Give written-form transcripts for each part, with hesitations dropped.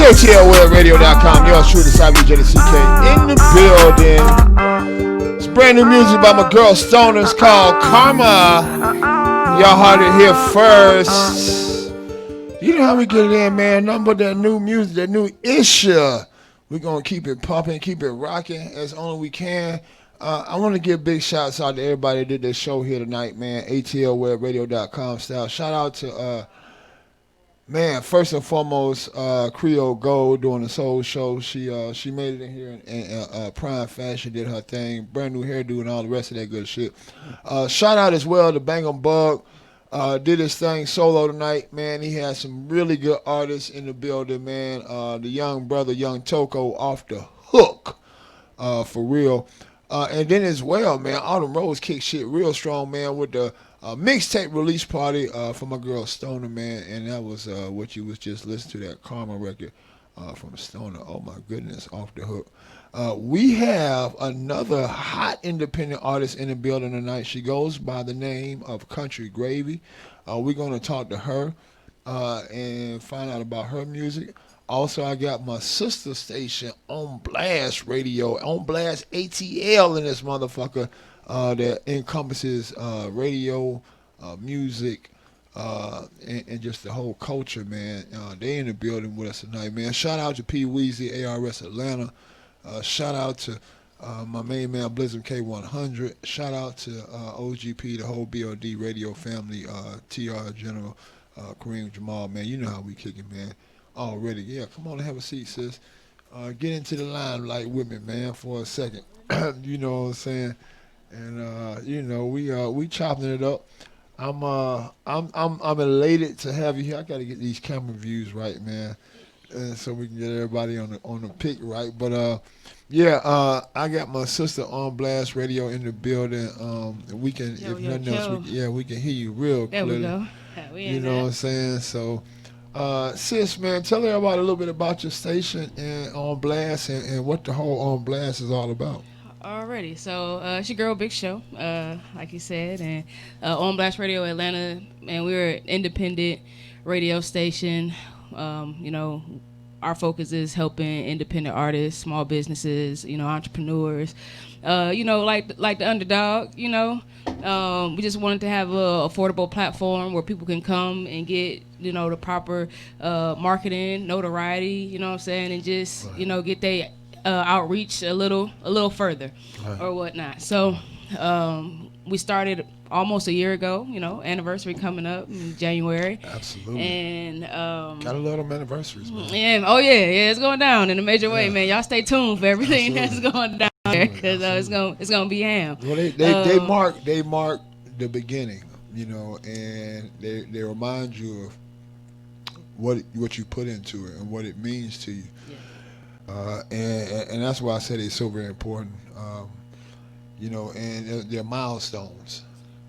ATLWebRadio.com. Yours truly, CK in the building. It's brand new music by my girl Stoner. It's called Karma. Y'all heard it here first. You know how we get it in, man. Nothing but that new music, that new issue. We're going to keep it pumping, keep it rocking as only we can. I want to give big shouts out to everybody that did this show here tonight, man. ATLWebRadio.com style. Shout out to man, first and foremost, Creole Gold doing the soul show. She made it in here in prime fashion, did her thing, brand new hairdo and all the rest of that good shit. Shout out as well to Bang 'em Bug, did his thing solo tonight, man. He had some really good artists in the building, man. The young brother, Young Toko, off the hook, for real. And then as well, man, Autumn Rose kicked shit real strong, man, with the mixtape release party for my girl Stoner, man, and that was what you was just listening to, that Karma record from Stoner. Oh my goodness, off the hook. We have another hot independent artist in the building tonight. She goes by the name of Country Gravy. We're going to talk to her and find out about her music. Also, I got my sister station on Blast Radio, on Blast ATL in this motherfucker. That encompasses radio, music, and just the whole culture, man. They in the building with us tonight, man. Shout out to P. Weezy, ARS Atlanta. Shout out to my main man, Blizzard K100. Shout out to OGP, the whole BOD radio family, TR General, Kareem Jamal, man. You know how we kicking, man. Already. Yeah, come on and have a seat, sis. Get into the limelight with me, man, for a second. You know what I'm saying? And you know, we chopping it up. I'm elated to have you here. I got to get these camera views right, man, and so we can get everybody on the pick right. But yeah, I got my sister on Blast Radio in the building. We can, if nothing else, we can hear you real clearly. There we go. You know what I'm saying? So, sis, man, tell everybody a little bit about your station and On Blast and what the whole On Blast is all about. Alrighty, so it's your girl Big Show, like you said, and on Blast Radio Atlanta, and we're an independent radio station. You know, our focus is helping independent artists, small businesses, you know, entrepreneurs, you know, like the underdog. You know, we just wanted to have a affordable platform where people can come and get, you know, the proper marketing, notoriety. You know what I'm saying, and just you know get they outreach a little further or whatnot. So we started almost a year ago, you know, anniversary coming up in January. Absolutely. And gotta love them anniversaries, man. Yeah, it's going down in a major way, man. Y'all stay tuned for everything that's going down there, because it's gonna be ham. Well, they mark the beginning, you know, and they remind you of what you put into it and what it means to you. Yeah. And that's why I said it's so very important, you know, and they're milestones.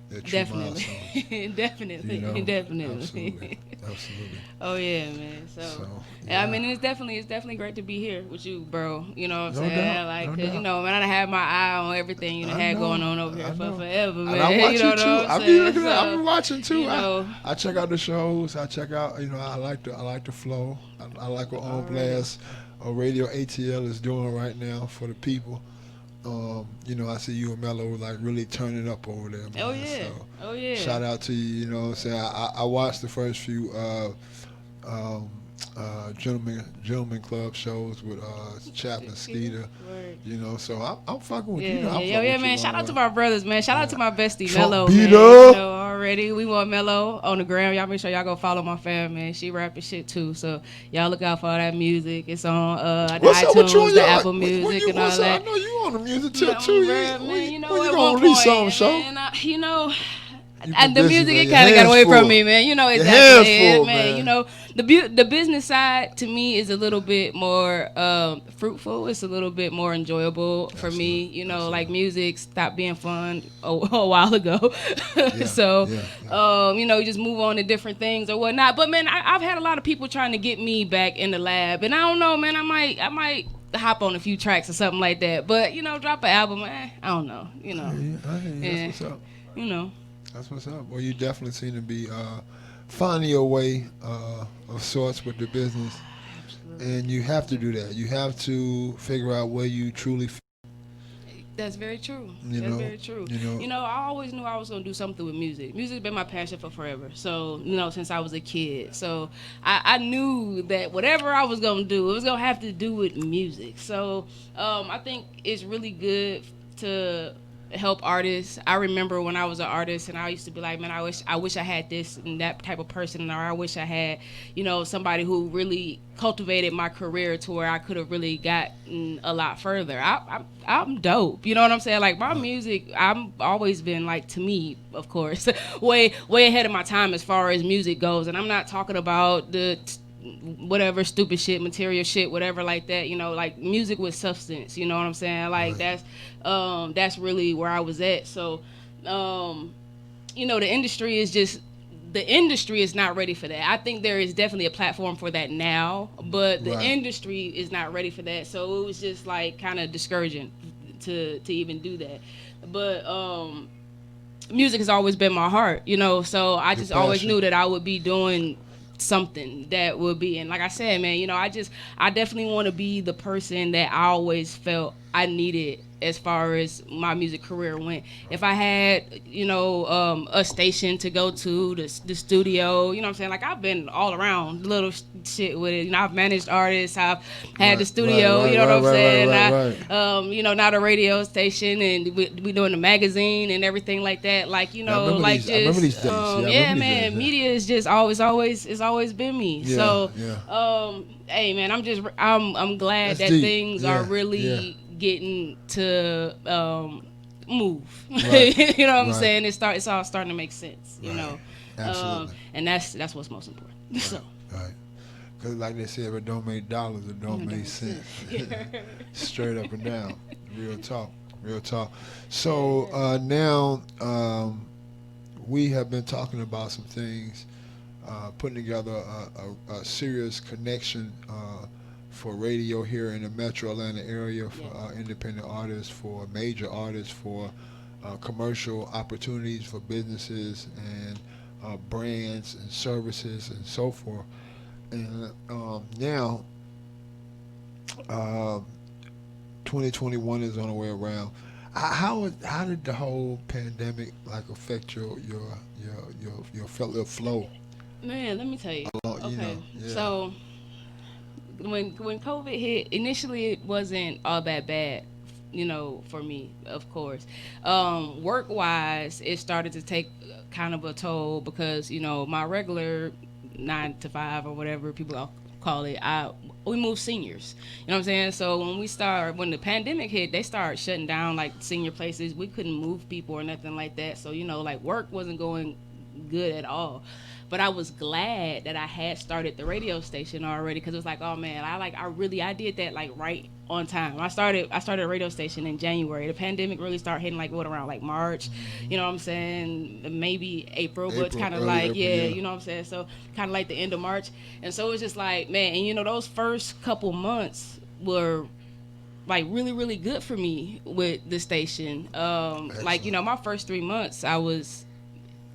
They're true milestones. Definitely, you know? Definitely. Absolutely. Oh yeah, man. So yeah. I mean, it's definitely great to be here with you, bro. You know what I'm saying? Doubt, like, cause you know, man, I had my eye on everything you had going on over here for forever, man. And I watch you know too. I've been watching too. You know, I check out the shows. I check out. You know, I like the flow. I like what On Blast Radio ATL is doing right now for the people. You know, I see you and Mello like really turning up over there, man. Oh yeah. Shout out to you. You know what I'm saying? I watched the first few Gentleman Club shows with Chap and Skeeter. You know, so I'm fucking with you. You know, yeah, man. Shout out to my brothers, man. Shout out to my bestie Mello, man. You know, already we want Mello on the gram. Y'all make sure y'all go follow my fam, man. She rapping shit too, so y'all look out for all that music. It's on the iTunes, the Apple Music, and all that. I know you on the music tip too. Man, you know, when at you one gonna release point, something, man, you know. And the music, it kind of got away from me, man. You know exactly, man. You know, the business side to me is a little bit more fruitful. It's a little bit more enjoyable for me. You know, like music stopped being fun a while ago. So, you know, you just move on to different things or whatnot. But man, I've had a lot of people trying to get me back in the lab, and I don't know, man. I might hop on a few tracks or something like that. But you know, drop an album, I don't know. You know, that's what's up. You know. That's what's up. Well, you definitely seem to be finding your way of sorts with the business. And you have to do that. You have to figure out where you truly fit. That's very true. That's very true. I always knew I was gonna do something with music. Music's been my passion for forever. So, since I was a kid. So I knew that whatever I was gonna do, it was gonna have to do with music. So I think it's really good to help artists. I remember when I was an artist and I used to be like, man, I wish I had this and that type of person, or I wish I had, somebody who really cultivated my career to where I could have really gotten a lot further. I'm dope. You know what I'm saying? Like my music, I've always been like, to me, of course, way ahead of my time as far as music goes. And I'm not talking about the whatever stupid shit, material shit, whatever like that, like music with substance, you know what I'm saying? Like that's really where I was at. So the industry is not ready for that. I think there is definitely a platform for that now, but the industry is not ready for that. So it was just like kind of discouraging to even do that. But music has always been my heart, so I just always knew that I would be doing something that would be, and like I said, man, I definitely want to be the person that I always felt I needed as far as my music career went. If I had, a station to go to, the studio, you know what I'm saying? Like I've been all around little shit with it. I've managed artists, I've had the studio, you know what I'm saying? Now the radio station, and we doing the magazine and everything like that. Like, I remember these days. Man, media is just always been me. Hey man, I'm glad that things are really getting to move. You know what I'm saying? It's all starting to make sense. Absolutely. And that's what's most important. So. Right. Because like they said, if it don't make dollars, it don't make sense. Straight up and down. Real talk. So now we have been talking about some things, putting together a serious connection for radio here in the Metro Atlanta area, for independent artists, for major artists, for commercial opportunities for businesses and brands and services and so forth. And now 2021 is on the way around. How did the whole pandemic affect your flow? Man, let me tell you. So when COVID hit, initially it wasn't all that bad, for me, of course. Work wise, it started to take kind of a toll because my regular 9 to 5 or whatever people call it, we moved seniors. You know what I'm saying? So when the pandemic hit, they started shutting down like senior places. We couldn't move people or nothing like that. So work wasn't going good at all. But I was glad that I had started the radio station already, because it was like, oh man, I did that right on time. I started a radio station in January. The pandemic really started hitting around March, you know what I'm saying? Maybe April, but it's kind of you know what I'm saying? So kind of the end of March. And so it was just like, man, and those first couple months were really, really good for me with the station. My first 3 months I was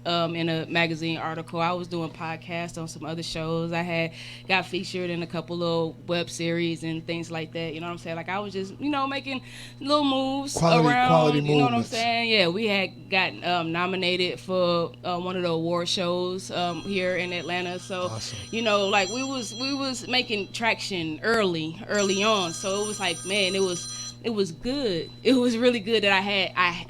in a magazine article. I was doing podcasts on some other shows. I got featured in a couple of web series and things like that. You know what I'm saying? I was just, making little moves around. Quality you know what I'm saying? Yeah, we had got nominated for one of the award shows here in Atlanta. So, awesome. we was making traction early on. So it was man, it was good. It was really good that I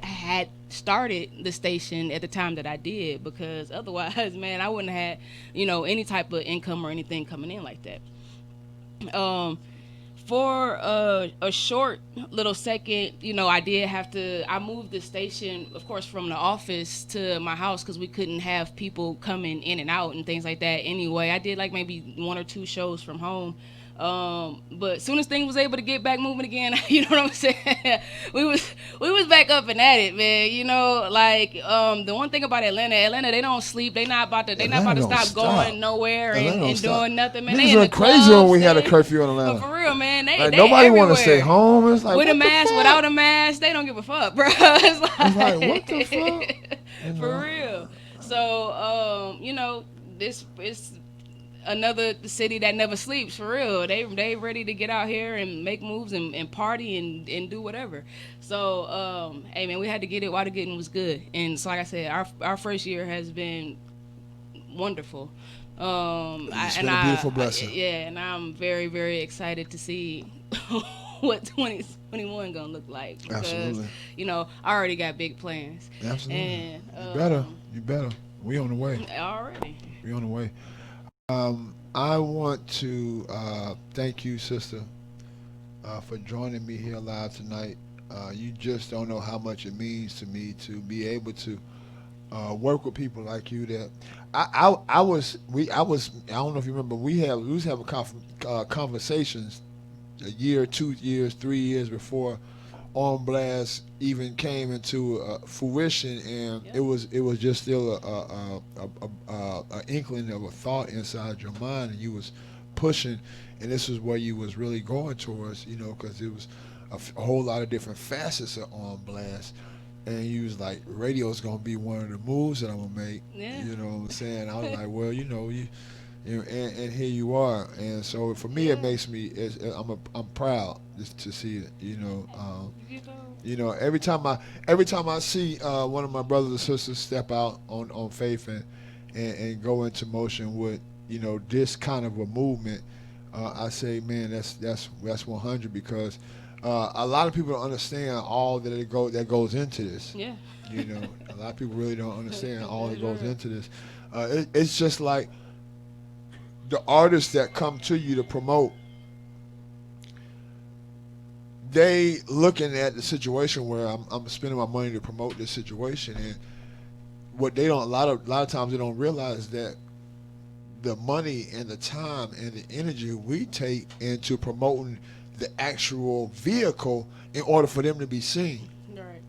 had started the station at the time that I did, because otherwise, man, I wouldn't have had, any type of income or anything coming in like that. For a short little second, I moved the station, of course, from the office to my house, because we couldn't have people coming in and out and things like that anyway. I did maybe 1 or 2 shows from home. But as soon as things was able to get back moving again, you know what I'm saying? we was back up and at it, man. The one thing about Atlanta, they don't sleep. They not about to stop going nowhere and doing nothing, man. Niggas went crazy when we had a curfew in Atlanta. For real, man. They nobody want to stay home. It's with a mask, without a mask, they don't give a fuck, bro. It's what the fuck? For real. So, this is another city that never sleeps, for real. They ready to get out here and make moves and party and do whatever. So hey man, we had to get it while the getting was good. And so like I said, our first year has been wonderful. It's been a beautiful blessing. Yeah, and I'm very, very excited to see what 2021 gonna look like, because Absolutely. I already got big plans. Absolutely. And You better. We on the way. Already. We on the way. I want to thank you, sister, for joining me here live tonight. You just don't know how much it means to me to be able to work with people like you. That I was I don't know if you remember, we was having conversations a year, 2 years, 3 years before On Blast even came into fruition, and Yep. it was just still a inkling of a thought inside your mind, and you was pushing, and this is where you was really going towards, because it was a whole lot of different facets of On Blast. And you was like, radio is gonna be one of the moves that I'm gonna make. Yeah. You know what I'm saying? I was like, well, and here you are. And so for me, it makes me, I'm proud just to see it. Every time I see one of my brothers or sisters step out on faith and go into motion with this kind of a movement, I say, man, that's 100, because a lot of people don't understand all that goes into this. Yeah. A lot of people really don't understand all that goes into this. It's just like the artists that come to you to promote. They looking at the situation where I'm spending my money to promote this situation, and what they don't a lot of times they don't realize that the money and the time and the energy we take into promoting the actual vehicle in order for them to be seen. Right.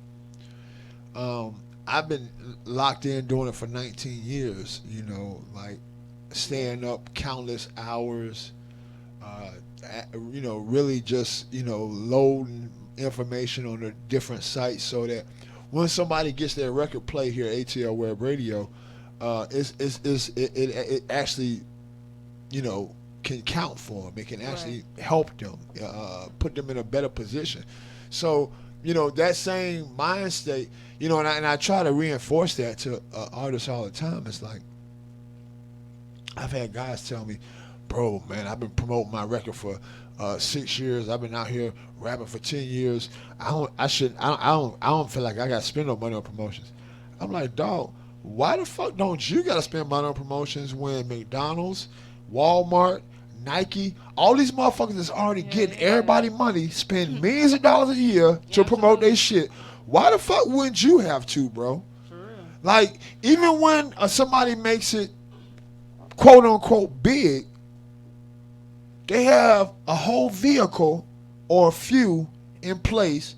I've been locked in doing it for 19 years, like staying up countless hours, really just, loading information on the different sites so that when somebody gets their record play here at ATL Web Radio, it actually, can count for them. It can actually help them, put them in a better position. So, that same mind state, and I try to reinforce that to artists all the time. It's like, I've had guys tell me, bro, man, I've been promoting my record for 6 years. I've been out here rapping for 10 years. I don't feel like I got to spend no money on promotions. I'm like, dog, why the fuck don't you got to spend money on promotions when McDonald's, Walmart, Nike, all these motherfuckers that's already getting everybody money, spend millions of dollars a year to promote their shit? Why the fuck wouldn't you have to, bro? For real. Like, even when somebody makes it quote unquote big, they have a whole vehicle or a few in place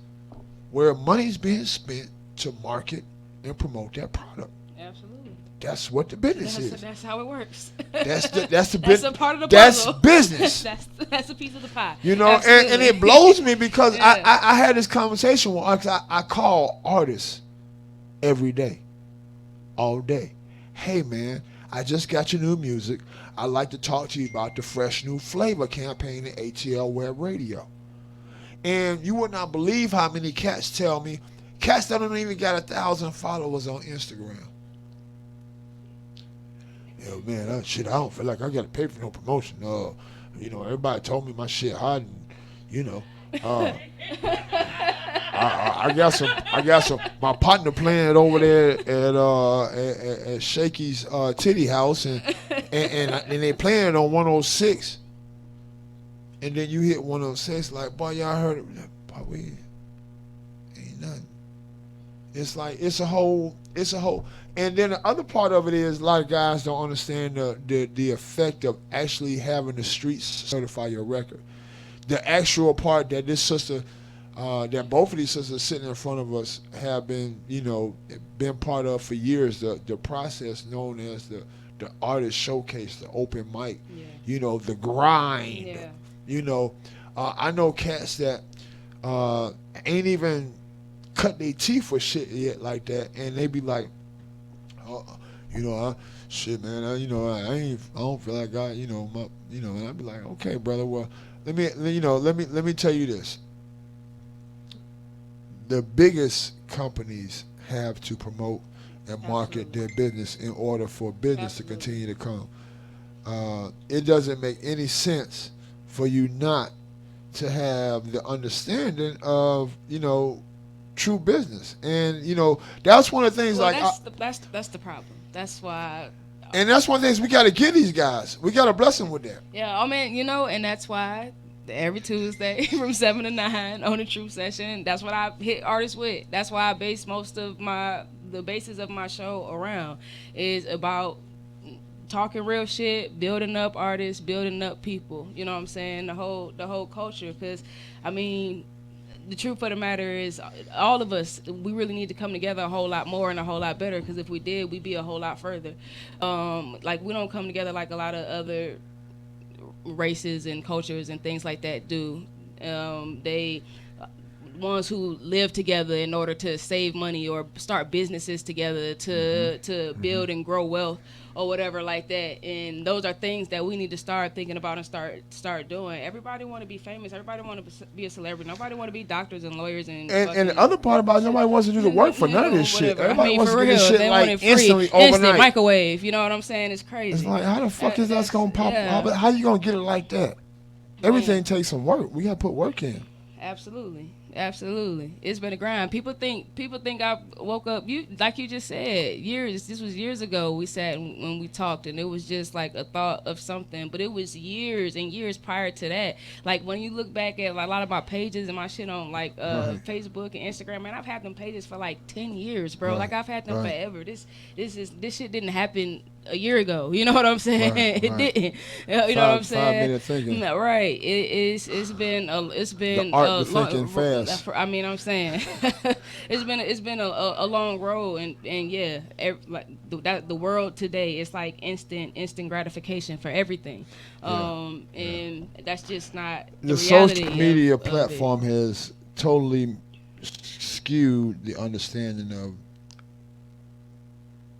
where money's being spent to market and promote that product. Absolutely. That's what the business is. That's how it works. That's the business. That's a part of the puzzle. That's business. that's a piece of the pie. And it blows me because Yeah. I had this conversation with I call artists every day, all day. Hey man, I just got your new music. I'd like to talk to you about the Fresh New Flavor campaign at ATL Web Radio. And you would not believe how many cats tell me, cats that don't even got 1,000 followers on Instagram. Yo, man, I don't feel like I got to pay for no promotion. Everybody told me my shit hot, and I got some. My partner playing it over there at Shaky's Titty House, and they playing it on 106. And then you hit 106, like, boy, y'all heard it? Boy, we ain't nothing. It's like it's a whole. And then the other part of it is a lot of guys don't understand the effect of actually having the streets certify your record. The actual part that this sister. That both of these sisters sitting in front of us have been part of for years, the process known as the artist showcase, the open mic, the grind. Yeah. I know cats that ain't even cut their teeth for shit yet like that, and they be like, shit, man, I don't feel like and I'd be like, okay, brother, well, let me tell you this. The biggest companies have to promote and market Absolutely. their business in order for business to Absolutely. continue to come. It doesn't make any sense for you not to have the understanding of true business, and that's one of the things Well, like, that's the problem. That's why. and that's one of the things we got to give these guys. We got to bless them with that. Yeah, I mean, and that's why every Tuesday from 7 to 9 on the Truth Session. That's what I hit artists with. That's why I base most of the basis of my show around is about talking real shit, building up artists, building up people. You know what I'm saying? The whole culture. Because I mean, the truth of the matter is, all of us, we really need to come together a whole lot more and a whole lot better. Because if we did, we'd be a whole lot further. Like, we don't come together like a lot of other races and cultures and things like that do. They ones who live together in order to save money or start businesses together to build and grow wealth or whatever like that. And those are things that we need to start thinking about and start doing. Everybody want to be famous. Everybody want to be a celebrity. Nobody want to be doctors and lawyers and the other part about it, nobody wants to do the work for none of this shit. whatever. Everybody wants for to get real, this shit they want like it free, instantly instant overnight. microwave. You know what I'm saying? It's crazy. It's like, how the fuck is that gonna pop? Yeah. How you gonna get it like that? Everything takes some work. We gotta put work in. Absolutely. It's been a grind. People think I woke up. Like you just said, this was years ago. We sat when we talked, and it was just like a thought of something. But it was years and years prior to that. Like, when you look back at like, a lot of my pages and my shit on like Facebook and Instagram, man, I've had them pages for like 10 years, bro. Right. Like, I've had them Right. forever. This shit didn't happen a year ago. You know what I'm saying? Right. It Right. didn't. You know what I'm saying? 5 minute thinking. No, right. It's been The art of thinking fast. I mean, I'm saying it's been a long road, and yeah, the world today is like instant gratification for everything, and that's just not the reality social media of platform has totally skewed the understanding of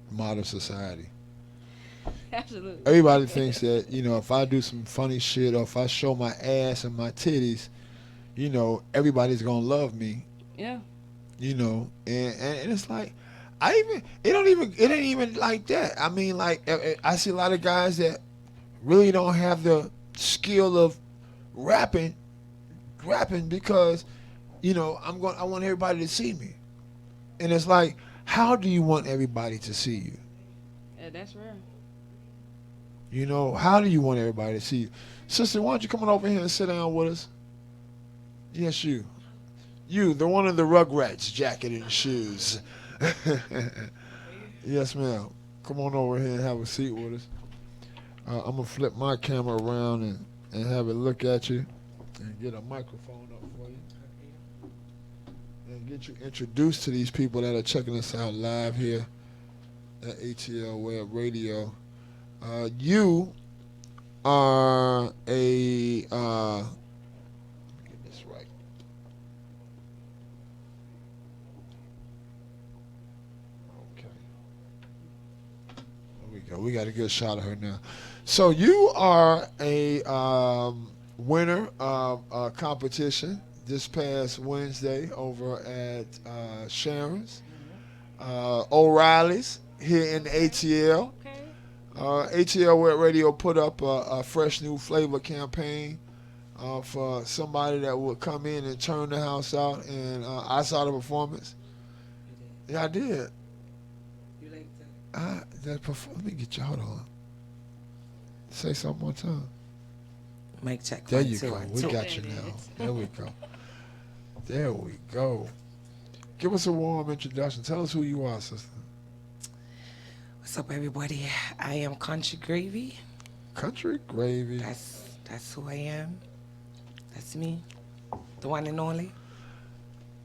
modern society. Absolutely. Everybody thinks that, if I do some funny shit or if I show my ass and my titties, everybody's gonna love me. Yeah. And it's like, it ain't even like that. I mean, like, I see a lot of guys that really don't have the skill of rapping because, I want everybody to see me. And it's like, how do you want everybody to see you? Yeah, that's rare. How do you want everybody to see you? Sister, why don't you come on over here and sit down with us? Yes, you. You, the one in the Rugrats jacket and shoes. Yes, ma'am. Come on over here and have a seat with us. I'm going to flip my camera around and have it look at you and get a microphone up for you. And get you introduced to these people that are checking us out live here at ATL Web Radio. You are a... let me get this right. Okay. There we go. We got a good shot of her now. So you are a winner of a competition this past Wednesday over at Sharon's, O'Reilly's here in the ATL. ATL Web Radio put up a fresh new flavor campaign for somebody that would come in and turn the house out, and I saw the performance. Yeah, I did. You like that? Let me get you. Hold on. Say something one time. Mic check. There 1, you 2, go. 1, We 2. got you now. There we go. There we go. Give us a warm introduction. Tell us who you are, sister. What's up, everybody? I am Country Gravy. Country Gravy. That's who I am. That's me, the one and only.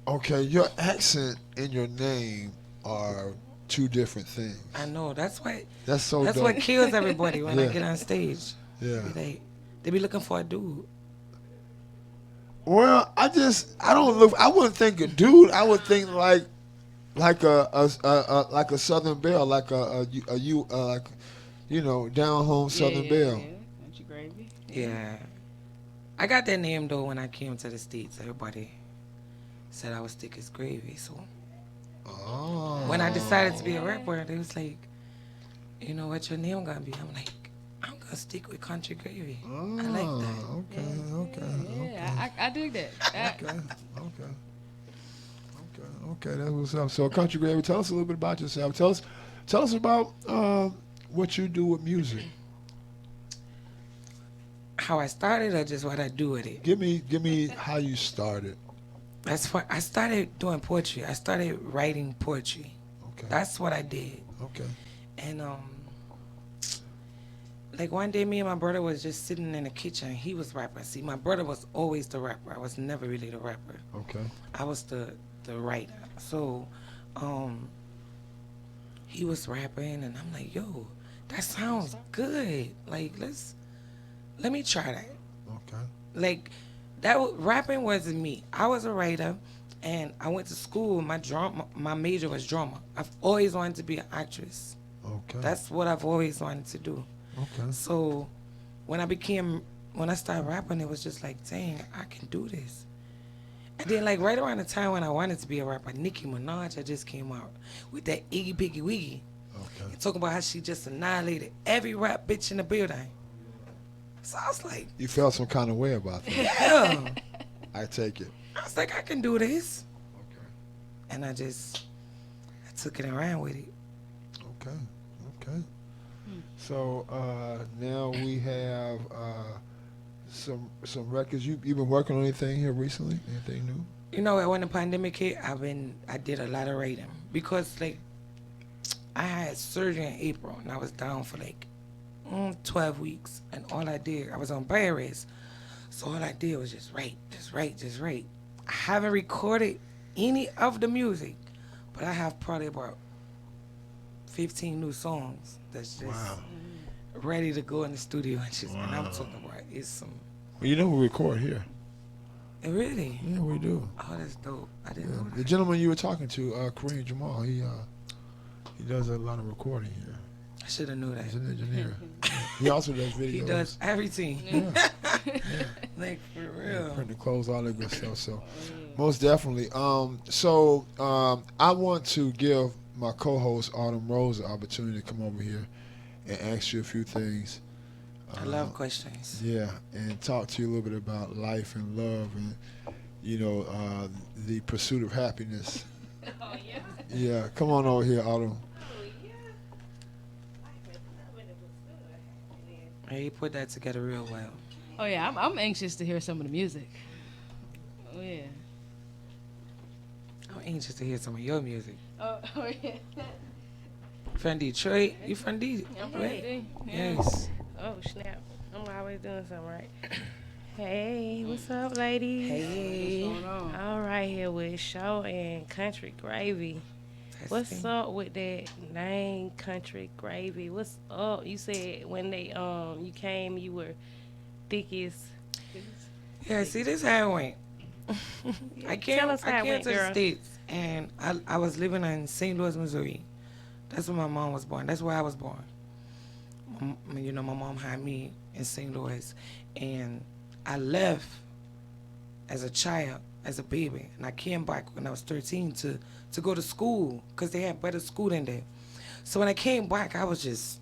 Okay, your accent and your name are two different things. I know. That's why. That's so That's dope. what kills everybody when Yeah. I get on stage. Yeah. They be looking for a dude. Well, I wouldn't think a dude. I would think like like like a Southern Belle, like a you like down home Yeah, Southern yeah, Belle. yeah. Country gravy. Yeah. Yeah. I got that name though when I came to the States. Everybody said I was thick as gravy. So when I decided to be a Oh. rapper, they was like, you know what your name gonna be? I'm like, I'm gonna stick with country gravy. I like that. Oh, Yeah, okay, okay, yeah, okay, I dig that. okay, okay, okay. That's what's up. So, Country Gravy, tell us a little bit about yourself. Tell us about what you do with music. How I started or just what I do with it? Give me how you started. That's what I started doing poetry. I started writing poetry. Okay, That's what I did. okay, And like one day me and my brother was just sitting in the kitchen. He was rapping. See, my brother was always the rapper. I was never really the rapper. okay. I was the writer. So he was rapping and I'm like, yo, that sounds good. Like let me try that. Okay. Like rapping wasn't me. I was a writer, and I went to school. My major was drama. I've always wanted to be an actress. Okay. That's what I've always wanted to do. Okay. So when I started rapping, it was just like, dang, I can do this. And then like right around the time when I wanted to be a rapper, Nicki Minaj had just came out with that Iggy Piggy Wiggy. Okay. And talking about how she just annihilated every rap bitch in the building. So I was like, You felt some kind of way about that. yeah. I take it. I was like, I can do this. Okay. And I took it and ran with it. Okay. Okay. So now we have some records. You've been working on anything here recently? Anything new? You know, when the pandemic hit, I did a lot of writing because like I had surgery in April and I was down for like 12 weeks, and all I did, I was on bed rest, so all I did was just write, just write, just write. I haven't recorded any of the music, but I have probably about 15 new songs that's just Wow. ready to go in the studio and I'm talking about it's some. Well, you know we record here. Really? Yeah, we do. Oh, that's dope. I didn't Yeah. know The that. gentleman you were talking to, Kareem Jamal, he does a lot of recording here. I should have knew that. He's an engineer. He also does videos. He does everything. Yeah. Like for Yeah, real. print the clothes, all that good stuff. So, most definitely. So I want to give my co-host Autumn Rose the opportunity to come over here and ask you a few things. I love questions. Yeah, and talk to you a little bit about life and love and the pursuit of happiness. Oh yeah. Yeah, come on over here, Autumn. He put that together real well. Oh yeah. I'm anxious to hear some of the music. Oh yeah. I'm anxious to hear some of your music. Oh yeah. From Detroit? You from Detroit? I'm ready. Yeah. Yes. Oh snap! I'm always doing something right. Hey, what's up, ladies? Hey. What's going on? All right, here with Show and Country Gravy. What's Testing. up with that name, Country Gravy? What's up? You said when they you came, you were thickest. Yeah, see, this how it went. I Tell us how I it came went, to the girl. States, and I was living in St. Louis, Missouri. That's where my mom was born. That's where I was born. My mom had me in St. Louis, and I left as a child, as a baby, and I came back when I was 13 to go to school because they had better school than there. So when I came back, I was just,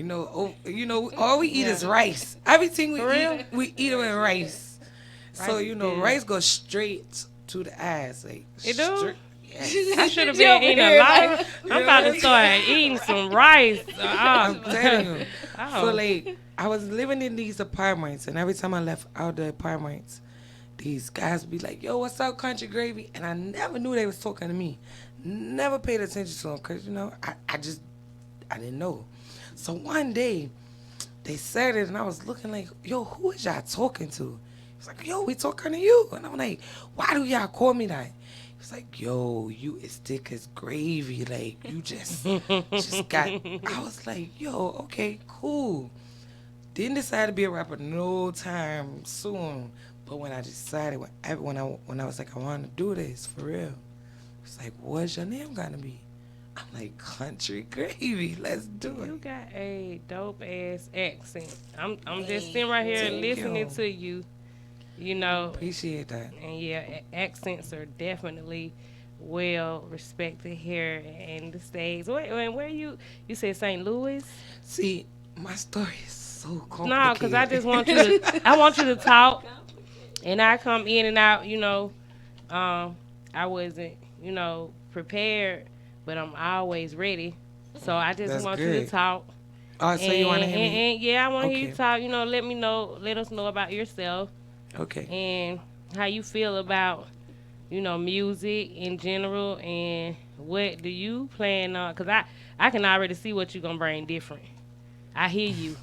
all we eat is rice. Everything we For real? eat, we eat it with rice. So Rice is good. rice goes straight to the ass, like It do? straight- Yes. I should have You been over eating here a lot. like- I'm about to start eating some rice. I'm telling you. Oh. So like I was living in these apartments, and every time I left out the apartments, these guys would be like, "Yo, what's up, Country Gravy?" And I never knew they was talking to me. Never paid attention to them because I didn't know. So one day they said it, and I was looking like, "Yo, who is y'all talking to?" He's like, "Yo, we talking to you." And I'm like, "Why do y'all call me that?" He's like, "Yo, you as thick as gravy. Like, you just got." I was like, "Yo, okay, cool." Didn't decide to be a rapper no time soon. But when I decided, when I was like, I want to do this for real. was like, what's your name gonna be? I'm like, Country Gravy. Let's do it. You got a dope ass accent. I'm just sitting right here listening to you. You know, Appreciate that. and yeah, accents are definitely well respected here in the States. Where you said St. Louis? See, my story is so complicated. No, because I just want you to I want you to talk, and I come in and out. You know, I wasn't prepared, but I'm always ready. So I just That's want you good. to talk. Oh, so you want to hear me? And yeah, I want to hear you Okay. talk. Let us know about yourself Okay. and how you feel about music in general, and what do you plan on? Cause I can already see what you're gonna bring different. I hear you.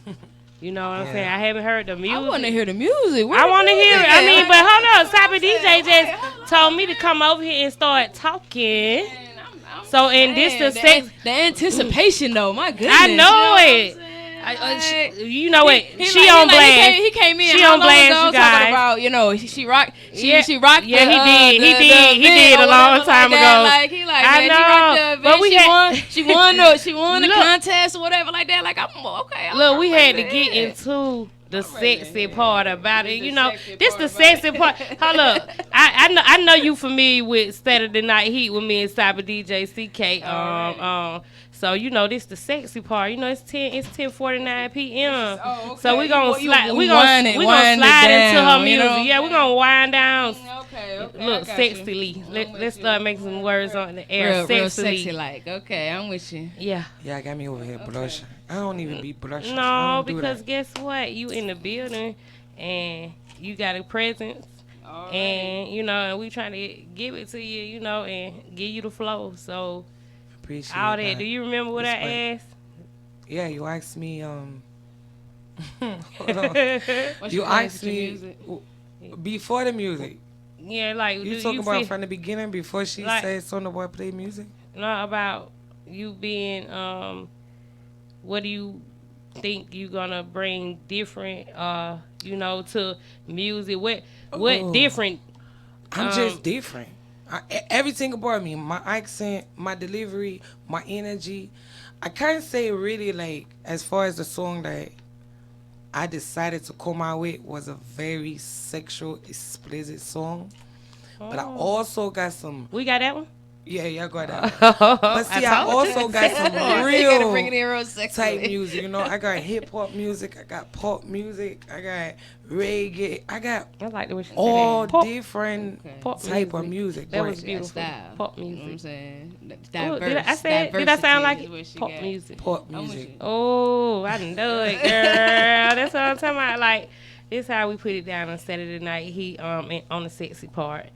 You know what I'm Yeah. saying? I haven't heard the music. I want to hear the music. I want to hear it. I mean, but hold on. Cyber DJ Hold just told me to come over here and start talking. So, and this the sex. The anticipation, though. My goodness. I know it. You know what? She on blast. He came in. She how on long blast, ago you guys. talking about, she rocked. Yeah. She rocked. Yeah, he did a long time ago. Like he like, I man, know, she rocked the event. but we she won the Look. contest or whatever like that. Like I'm okay. Look, we had to ready. get into the sexy part about it. The You know, sexy this part the about sexy it. part. Hold up. I know you familiar with Saturday Night Heat with me and Cyber DJ CK. So this the sexy part. It's 10:49 p.m. Oh, okay. So we gonna You slide. We wind gonna it slide into her down, music. Yeah, we're gonna wind down. Okay. Look, I got you. sexily. I'm Let's with start you. making some words on the air. Real Sexily. sexy like. Okay, I'm with you. Yeah. Yeah, I got me over here blushing. I don't even be blushing. I No, don't do because that. guess what? You in the building and you got a presence. And and we trying to give it to you, and give you the flow. So Appreciate all that. that. Do you remember what Respect. I asked? Yeah, you asked me. Hold on. What's You your plans asked with your me music? before the music. Yeah, like You do talk you about feel from the beginning before she like- said Sonya Boy play music. not about you being what do you think you gonna bring different to music? What Oh. different? I'm just different. Everything about me, my accent, my delivery, my energy. I can't say really like as far as the song that I decided to come out with was a very sexual, explicit song. But I also got some. We got that one. Yeah, I got that. But see, I also got some You gotta bring it real in real sexy. type music. I got hip hop music. I got pop music. I got reggae. I got I like the way she said all that. Pop, different pop type of music. That but was beautiful. Style. Pop You know what I'm music. saying? Oh, Diverse. did I sound like diversity is what it? she Pop got. music. pop I'm with music. you. Oh, I know it, girl. That's what I'm talking about. Like, this how we put it down on Saturday Night Heat on the sexy part,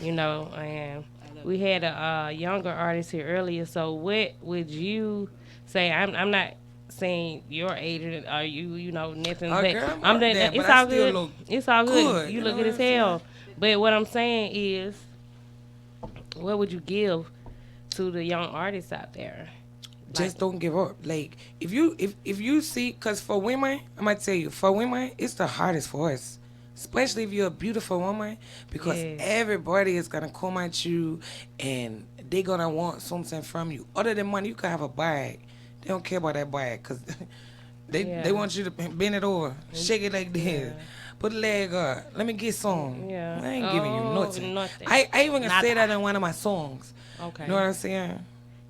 and we had a younger artist here earlier. So what would you say? I'm not saying your age or you nothing. Oh, But girl, I'm that, it's but I all still good. look It's all good. good, You you look know good what as I'm hell. But what I'm saying is, what would you give to the young artists out there? Just don't give up. Like if you see, cause for women, I'm gonna tell you, for women, it's the hardest for us. Especially if you're a beautiful woman, because Yes. everybody is gonna come at you and they gonna want something from you. Other than money, you can have a bag. They don't care about that bag, cause they Yeah. want you to bend it over, shake it like this, put a leg up. Let me get some. Yeah. I ain't giving you Oh, nothing. nothing. I even gonna say Nada. that in one of my songs. Okay. You know what I'm saying?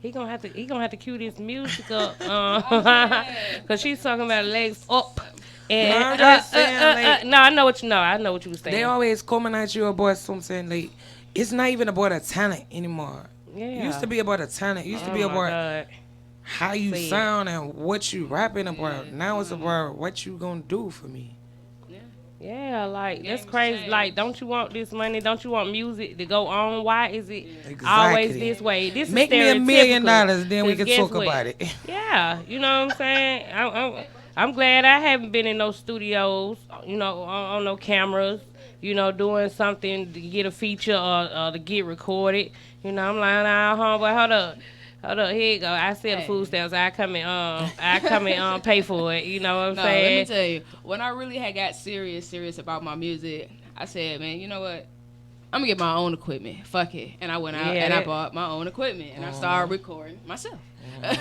He gonna have to cue this music up, cause she's talking about legs up. And No, I'm just saying, like- no, I know what you know. I know what you were saying. They always coming at you about something like it's not even about a talent anymore. Yeah. It used to be about a talent. It used to be Oh my about God. how you Say it. sound and what you rapping about. Now it's about what you gonna do for me. Yeah, like that's Game's crazy. changed. Like, don't you want this money? Don't you want music to go on? Why is it Exactly. always this way? This Make is me $1 million, stereotypical. then we 'Cause can guess talk what? about it. Yeah, you know what I'm saying? I'm glad I haven't been in no studios, on no cameras, doing something to get a feature or to get recorded. I'm like, nah, homeboy, hold up, here you go. I sell the food stamps. I come and pay for it. You know what I'm No, saying? let me tell you. When I really had got serious about my music, I said, man, you know what? I'm gonna get my own equipment. Fuck it. And I went out and I bought my own equipment and I started recording myself.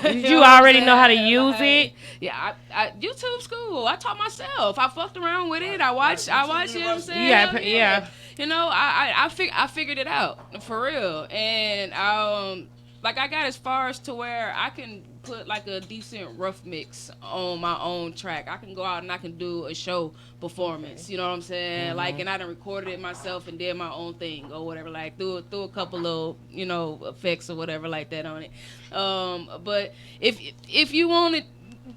Did you already know how to use it? Yeah, I YouTube school. I taught myself. I fucked around with it. I watched. You know what I'm saying? Yeah. You know, I figured it out for real, and like I got as far as to where I can put like a decent rough mix on my own track. I can go out and I can do a show performance. You know what I'm saying? Like, and I done recorded it myself and did my own thing or whatever. Like, threw a couple of effects or whatever like that on it. But if you want it.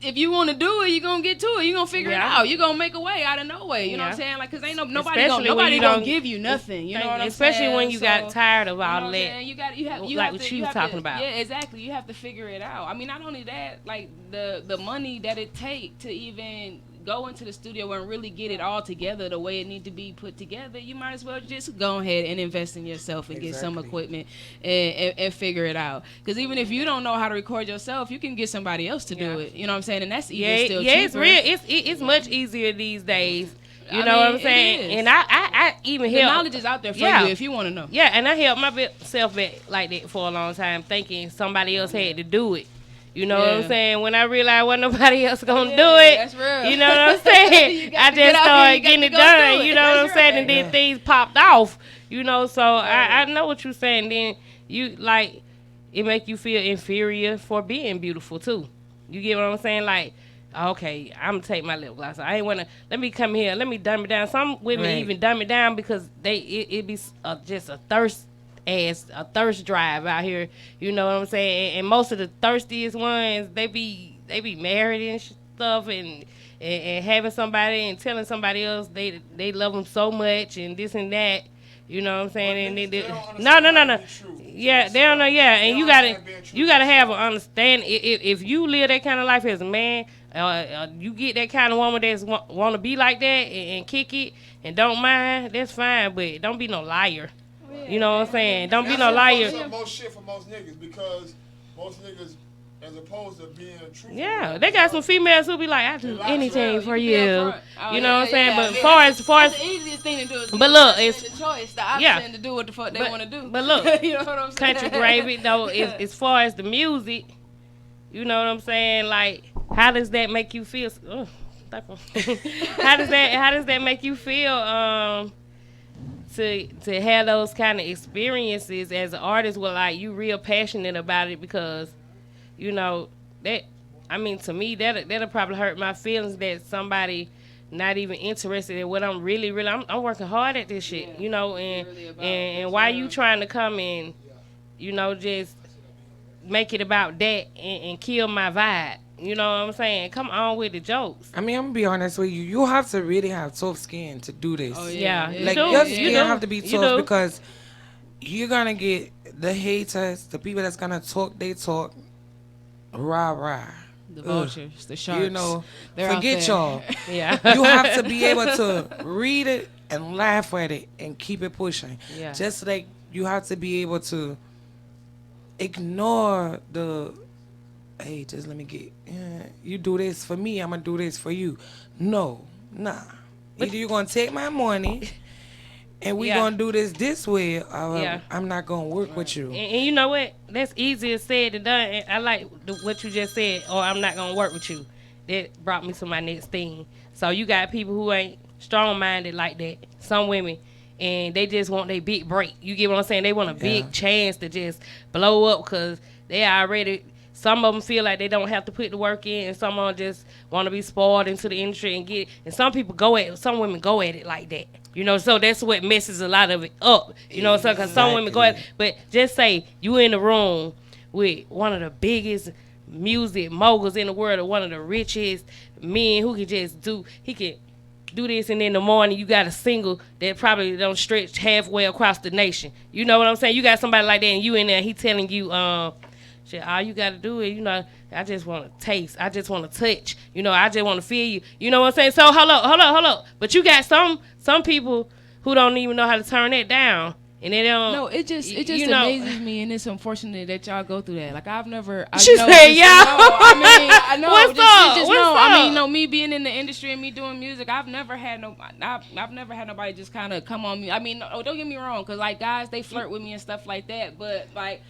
If you want to do it, you're going to get to it. You're going to figure it out. You're going to make a way out of no way. You know what I'm saying? Like, because ain't nobody going to give you nothing. You know what I'm saying? Especially when you got tired of all that. You have like what to, you was talking about. Yeah, exactly. You have to figure it out. I mean, not only that, like, the money that it take to even go into the studio and really get it all together the way it need to be put together, you might as well just go ahead and invest in yourself and get some equipment and figure it out. Because even if you don't know how to record yourself, you can get somebody else to do it. You know what I'm saying? And that's even still cheaper. It's real. It's much easier these days. You know what I'm saying? And I even help. The knowledge is out there for you if you want to know. Yeah, and I held myself back like that for a long time, thinking somebody else had to do it. You know what I'm saying? When I realized wasn't nobody else gonna do it, that's real. You know what I'm saying? I just started getting it done. You know what I'm saying? And then things popped off. You know, so I know what you're saying. Then you like it make you feel inferior for being beautiful too. You get what I'm saying? Like, okay, I'm gonna take my lip gloss. I ain't wanna. Let me come here. Let me dumb it down. Some women even dumb it down because it be just a thirst drive out here, you know what I'm saying? And most of the thirstiest ones, they be married and stuff, and having somebody and telling somebody else they love them so much and this and that, you know what I'm saying? And no. Yeah, they don't know. Yeah, and you gotta have an understanding. If you live that kind of life as a man, you get that kind of woman that's want to be like that and kick it and don't mind, that's fine. But don't be no liar. You know what I'm saying? Don't be no liar. That's most shit for most niggas because most niggas, as opposed to being truthful. Yeah, they got some females who be like, I do anything for you. You know what I'm saying? But far as the easiest thing to do is look, it's the choice, the option to do what the fuck they want to do. But look, you know what I'm saying? country gravy though, as far as the music, you know what I'm saying? Like, how does that make you feel? How does that make you feel? To have those kind of experiences as an artist, where like you real passionate about it, because you know that, I mean, to me that'll probably hurt my feelings that somebody not even interested in what I'm really I'm working hard at this shit, you know, and why you trying to come and you know just make it about that and kill my vibe. You know what I'm saying? Come on with the jokes. I mean, I'm gonna be honest with you. You have to really have tough skin to do this. Oh, yeah. Like, your skin have to be tough because you're gonna get the haters, the people that's gonna talk, they talk. Rah. The vultures, the sharks. You know, they're forget y'all. Yeah. You have to be able to read it and laugh at it and keep it pushing. Yeah. Just like you have to be able to ignore the, hey, just let me get, you do this for me, I'm going to do this for you. No, nah. Either you're going to take my money and we're going to do this way, or I'm not going to work with you. And you know what? That's easier said than done. And I like what you just said, or I'm not going to work with you. That brought me to my next thing. So you got people who ain't strong-minded like that, some women, and they just want their big break. You get what I'm saying? They want a big chance to just blow up because they already... Some of them feel like they don't have to put the work in, and some of them just want to be spoiled into the industry and get it. And some women go at it like that, you know. So that's what messes a lot of it up, you know. So because some women go at it, but just say you in the room with one of the biggest music moguls in the world, or one of the richest men who can just do this, and in the morning you got a single that probably don't stretch halfway across the nation. You know what I'm saying? You got somebody like that, and you in there, he telling you, shit, all you got to do is, you know, I just want to taste. I just want to touch. You know, I just want to feel you. You know what I'm saying? So, hold up. But you got some people who don't even know how to turn that down. and they don't. No, it just amazes me, and it's unfortunate that y'all go through that. Like I've never. She said, "Yeah." I know. What's up? I mean, me being in the industry and me doing music, I've never had nobody just kind of come on me. I mean, don't get me wrong, because like guys, they flirt with me and stuff like that, but like.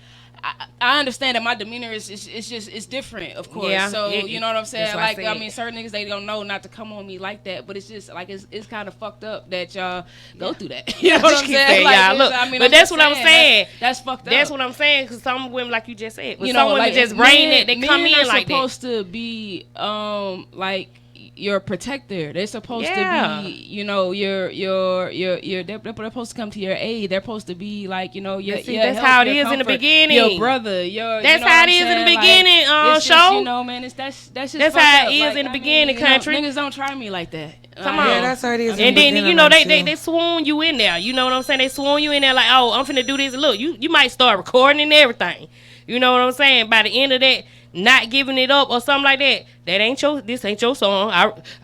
I understand that my demeanor is different, of course. Yeah, so you know what I'm saying? Like I mean, certain niggas they don't know not to come on me like that, but it's just like it's kind of fucked up that y'all go through that. You know what I'm saying? Like, look, I mean, but that's what I'm saying. That's fucked up. That's what I'm saying, because some women, like you just said, you some know, women like just bring it. They come in like that. They're supposed to be like your protector. They're supposed to be, you know, your they're supposed to come to your aid. They're supposed to be like, you know, your that's help, how it your is comfort, in the beginning. Your brother, your that's you know how it is in the beginning. Like, show. just, you know, man, that's just how it is like, in the beginning, country. Niggas don't try me like that. Come on. Yeah, that's how it is. And then you know they swoon you in there. You know what I'm saying? They swoon you in there like, oh, I'm finna do this. Look, you might start recording and everything. You know what I'm saying? By the end of that, not giving it up or something like that. This ain't your song.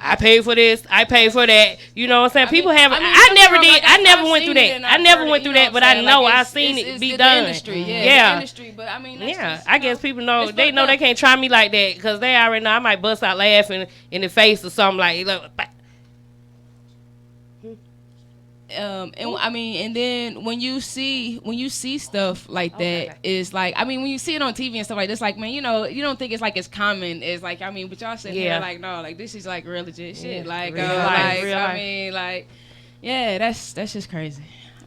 I paid for this. I paid for that. You know what I'm saying? People have. I never did. I never went through that. I never went through that, but I know I've seen it be done. Industry, yeah. The industry, but I mean, I guess people know they know they can't try me like that because they already know I might bust out laughing in the face or something like. And I mean, and then when you see stuff like that, it's like, I mean, when you see it on TV and stuff like this, like, man, you know, you don't think it's like as common as like, I mean, but y'all sitting here like, no, like this is like real legit shit, like, real life. I mean, like, yeah, that's just crazy.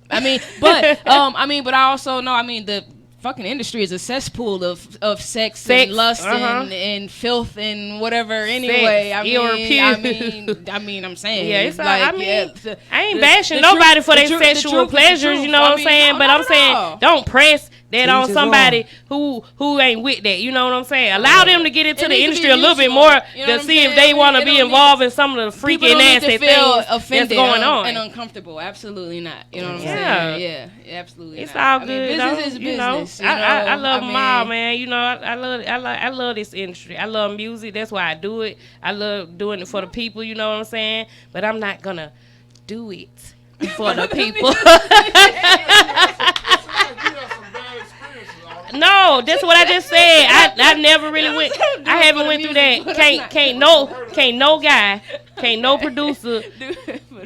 I mean, but but I also know, I mean, the fucking industry is a cesspool of sex and lust and filth and whatever. Anyway, I mean, I'm saying, yeah, it's like, I ain't bashing nobody for their sexual pleasures, you know what I'm saying? But I'm saying, don't press that on somebody who ain't with that. You know what I'm saying? Allow them to get into the industry a little bit more to see if they want to be involved in some of the freaky nasty things that's going on and uncomfortable. Absolutely not. You know what I'm saying? Yeah, absolutely. It's all good. Business is business. I love them all, man. You know, I love this industry. I love music. That's why I do it. I love doing it for the people. You know what I'm saying? But I'm not gonna do it for the people. No, that's what I just said. I never really went. I haven't went through that. Can't no guy, can't no producer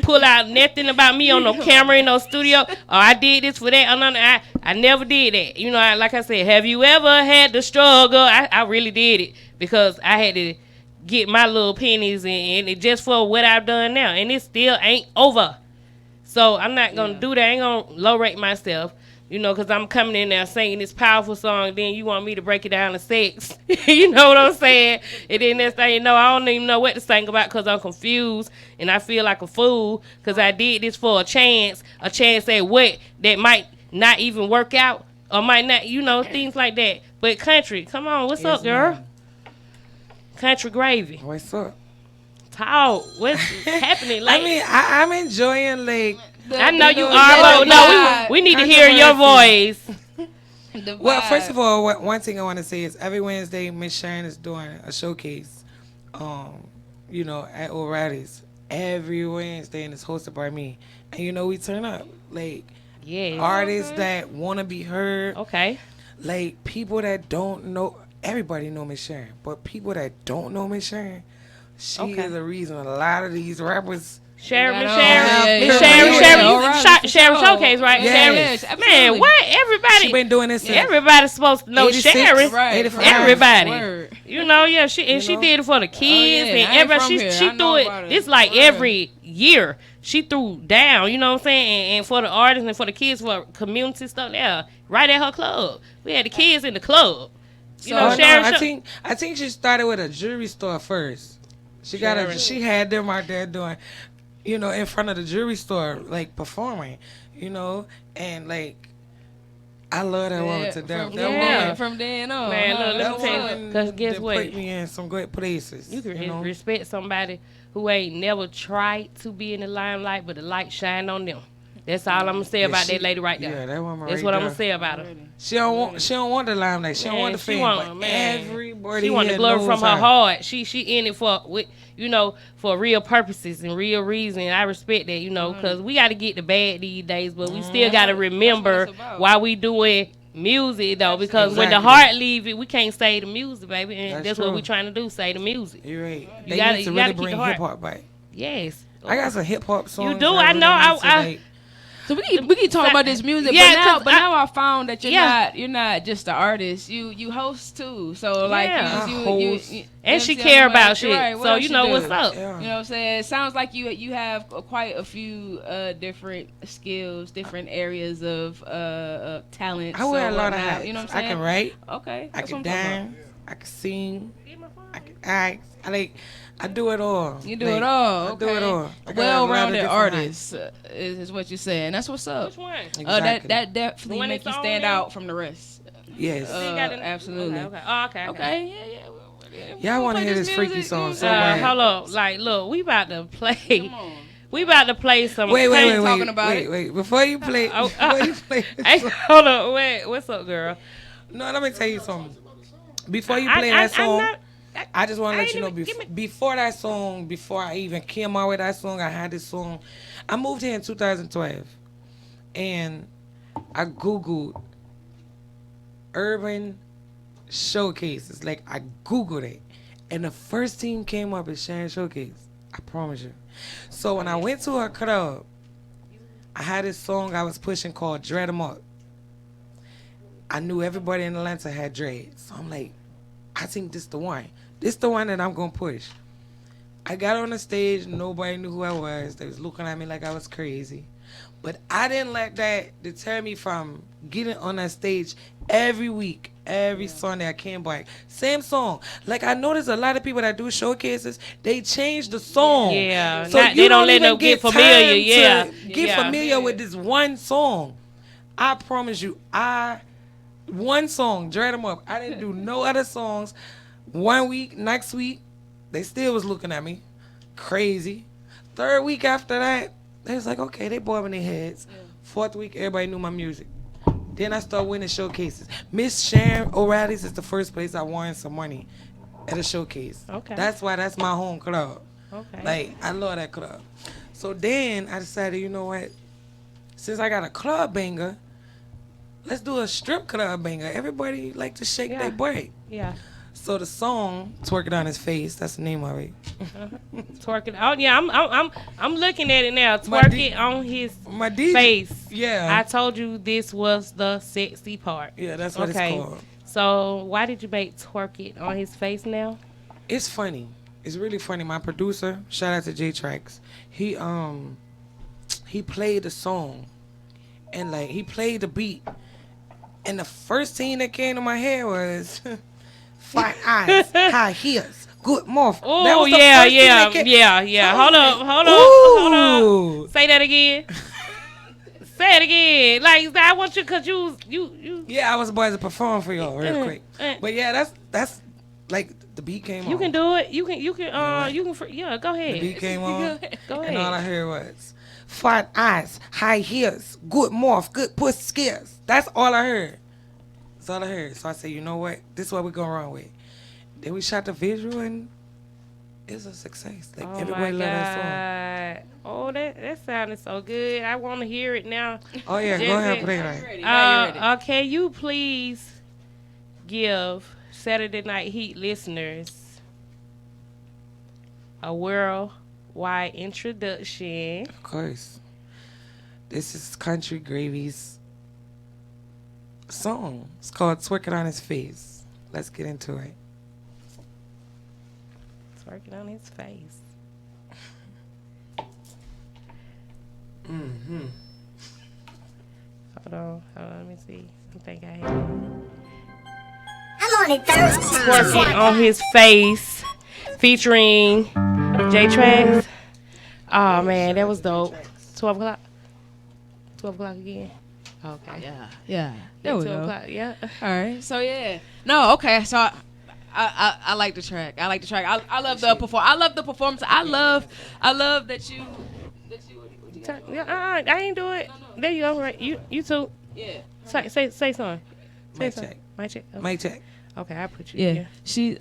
pull out nothing about me on no camera in no studio. Or I did this for that. I never did that. You know, like I said, have you ever had the struggle? I really did it because I had to get my little pennies and it just for what I've done now, and it still ain't over. So I'm not gonna do that. I ain't gonna low rate myself. You know, because I'm coming in there singing this powerful song, then you want me to break it down to sex. You know what I'm saying? And then next thing you know, I don't even know what to sing about because I'm confused and I feel like a fool because I did this for a chance that might not even work out or might not, you know, things like that. But country, come on, what's up, girl? Man. Country gravy. What's up? Talk. What's happening? Like, I mean, I'm enjoying, like... I know you are, but no, we need to hear your voice. Well, first of all, one thing I want to say is every Wednesday, Miss Sharon is doing a showcase, you know, at O'Reilly's. Every Wednesday, and it's hosted by me. And, you know, we turn up. Like, artists that want to be heard. Okay. Like, people that don't know. Everybody know Miss Sharon. But people that don't know Miss Sharon, she is the reason a lot of these rappers... Sharon Showcase, right? Yes, man, what? Everybody. She been doing this. Everybody's supposed to know Sharon. Right. Everybody. Word. You know, she did it for the kids and everybody. She threw it. It's like every year she threw down. You know what I'm saying? And for the artists and for the kids, for community stuff, right at her club. We had the kids in the club. You know, Sharon. I think she started with a jewelry store first. She had them out there doing. You know, in front of the jewelry store, like, performing, you know, and, like, I love that woman to death. From then on. Man, look, let me tell you, because guess what? Put me in some great places. You can respect somebody who ain't never tried to be in the limelight, but the light shine on them. That's all I'm gonna say about that lady right there. Yeah, that woman. That's right what I'm there. gonna say about her. She don't want the limelight. She don't want the fame. But everybody She want the here glory knows from her her. heart. She in it for for real purposes and real reason. I respect that, because we got to get the bad these days, but we still got to remember why we doing music though, because when the heart leave it, we can't say the music, baby, and that's what we trying to do. Say the music. You're right. You They gotta- need to you really gotta keep bring the heart. hip hop back. Yes, I got some hip hop songs. You do? I know. So we keep talking about this music, Yeah, but now I found that you're not just an artist. You host too. So like you and she care about shit. Right, so you know what's up. Yeah. You know what I'm saying? It sounds like you have quite a few different skills, different areas of talent. I wear a lot of hats. You know what I'm saying? I can write. Okay. I that's can what I'm talking dance. I can sing. I can act. I do it all. about. You do it all. Okay. I do it all. I got a lot of Well-rounded different artist is what you're saying. That's what's up. Which one? Exactly. That definitely one make you that's on stand there? out from the rest. Yes. Absolutely. Okay. Oh, okay. Okay. Yeah. Y'all want to hear this freaky song so bad. Hold up. Like, look, we about to play. We about to play some. Wait. talking about it. Wait. Before you play, Hey, hold up. Wait. What's up, girl? no, let me tell you something. Before you play that song, I just want to let you know, before that song, before I even came out with that song, I had this song. I moved here in 2012, and I Googled urban showcases. Like, I Googled it, and the first team came up is Sharon Showcase. I promise you. So when I went to her club, I had this song I was pushing called Dread 'Em Up. I knew everybody in Atlanta had dreads. So I'm like, I think this the one. This the one that I'm going to push. I got on the stage. Nobody knew who I was. They was looking at me like I was crazy. But I didn't let that deter me from getting on that stage every week, every Sunday I came back. Same song. Like, I noticed a lot of people that do showcases, they change the song. Yeah. So They don't let even them get familiar. time Yeah. to get familiar with this one song. I promise you, one song, Dread 'Em Up. I didn't do no other songs. 1 week, next week, they still was looking at me crazy. Third week after that, they was like, okay, they bobbing their heads. Fourth week, everybody knew my music. Then I started winning showcases. Miss Sharon O'Reilly's is the first place I won some money at a showcase. Okay. That's why that's my home club. Okay. Like, I love that club. So then I decided, you know what? Since I got a club banger, let's do a strip club banger. Everybody like to shake their butt. Yeah. So the song "Twerk It on His Face," that's the name of it. Twerk it. Oh yeah, I'm looking at it now. Twerk it on his My DJ, face. Yeah, I told you this was the sexy part. yeah, that's what it's called. So why did you make twerk it on his face now? It's funny. It's really funny. My producer, shout out to J Trax. He played the song, and like he played the beat, and the first thing that came to my head was. Fine eyes, high heels, good morph. Oh yeah. Hold up. Say that again. Say it again. Like I want you, cause you. Yeah, I was about to perform for y'all real quick. But yeah, that's like the beat came on. You can do it. You can. Go ahead. The beat came on. Go ahead. And all I heard was fine eyes, high heels, good morph, good pussy skills. That's all I heard. That's all I heard. So I said, you know what? This is what we're going wrong with. Then we shot the visual and it's a success. Like everybody loved that song. Oh, that sounded so good. I want to hear it now. Oh yeah, go ahead and play it. Can you please give Saturday Night Heat listeners a worldwide introduction? Of course. This is Country Gravy's song. It's called "Twerk It on His Face." Let's get into it. Twerk it on his face. Hold on, let me see. I think I have I'm on it Thursday. Twerk It on His Face featuring J Trax. Oh man, that was dope. 12 o'clock. 12 o'clock again. Okay. Yeah. There we 12 go. o'clock. Yeah. All right. So yeah. No. Okay. So I like the track. I like the track. I love the perform. I love the performance. I love that you I ain't do it. There you go. Right. You too. Yeah. Say something. Mic check. Mic check. Okay. Mic check. Okay, I put you. Yeah. She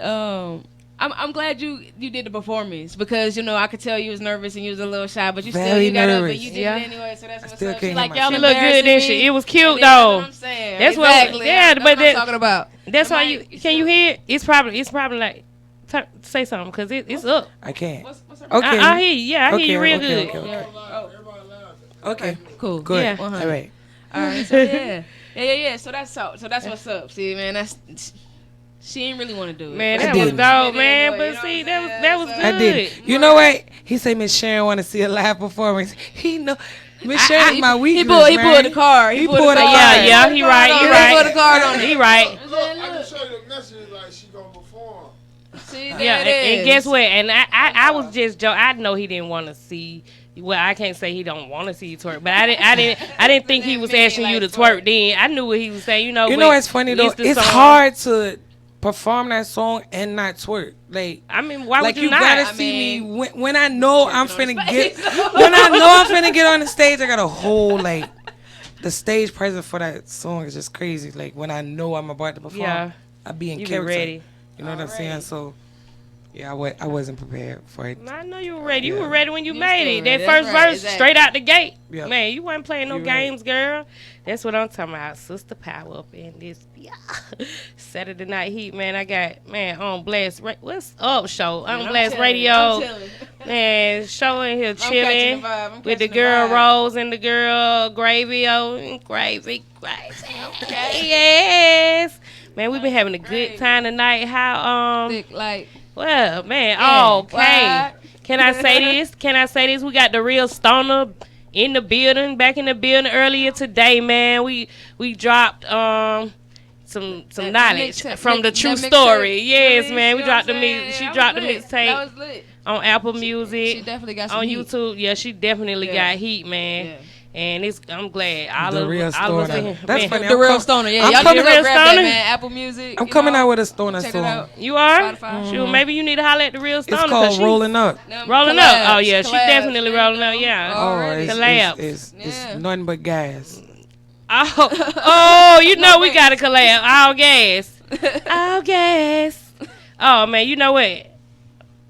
I'm glad you did the performance because I could tell you was nervous and you was a little shy, but you Very got up and nervous. you did Yeah. it anyway. So that's what's still up. can't She like hear y'all She look good, didn't she? It was cute That's though. what I'm saying. That's what- exactly. yeah, That's but what that- I'm talking about. That's why Somebody- you can you hear it? It's probably like say something because it's up. I can't. What's her Okay. I hear you. Yeah, I hear you real okay, good. Okay. Oh, Okay. cool. Good. Yeah. 100. All right. All right. So yeah. So that's what's up. See, man, she ain't really want to do it. Man, I that was didn't. dope, She man. did But anyway, see, you know what that I'm was saying? good. I did. You know what? He said Miss Sharon want to see a live performance. He know Miss Sharon's my weakness, He pulled man. the card. He pulled pulled the the card. card. Yeah, he right. He He right. pulled the card on it. He right. Look, I can show you the message like she gonna perform. See, there Yeah, it and is. guess what? And I was just joking. I know he didn't want to see. Well, I can't say he don't want to see you twerk, but I didn't think he was asking you to twerk. Then I knew what he was saying. You know what's funny though? It's hard to perform that song and not twerk. Like, I mean, why like would you you not? gotta I see mean, me when I know I'm on finna his get face. when I know I'm finna get on the stage. I got a whole like the stage presence for that song is just crazy. Like when I know I'm about to perform, Yeah. I be in You be character. ready. You know what I'm saying? So yeah, I wasn't prepared for it. I know you were ready. You Yeah. were ready when you You made still it. ready. That That's first right, verse, exactly. straight out the gate. Yeah. Man, you wasn't playing no You right. games, girl. That's what I'm talking about. Sister Power up in this Saturday Night Heat, man. I got, on Blast. What's up, show? On I'm Blast chilling. Radio. I'm chilling. Man, show in here catching chilling the vibe. I'm with the catching the girl vibe. Rose and the girl Gravy. Oh, gravy. Okay, yes. Man, we've been having a good time tonight. How, Thick like. well, man, Yeah. okay. What? Can I say this? We got the real stoner in the building, back in the building earlier today, man. We dropped some That knowledge mixtape- from the that true mixtape story. Yes, release, man. We you know what dropped the I'm saying? she That dropped the was lit. That mixtape was lit. on Apple Music. She definitely got some on heat. YouTube. Yeah, she definitely Yeah. got heat, man. Yeah. And I'm glad. The real stoner. That's man, funny. The real stoner, yeah. I'm Y'all coming- need to go Real grab that, stoner? man. Apple Music. I'm you coming know. out with a stoner Check it song. out. You are? Spotify. Shoot, maybe you need to holler at the real stoner. It's 'cause called she- Rolling Up. Them Rolling collabs, up. Oh yeah, she collabs, definitely there you rolling up. go. Yeah. Oh, Alright. Collabs. it's Yeah. nothing but gas. Oh, you know we got to collab. All gas. All gas. Oh man, you know what?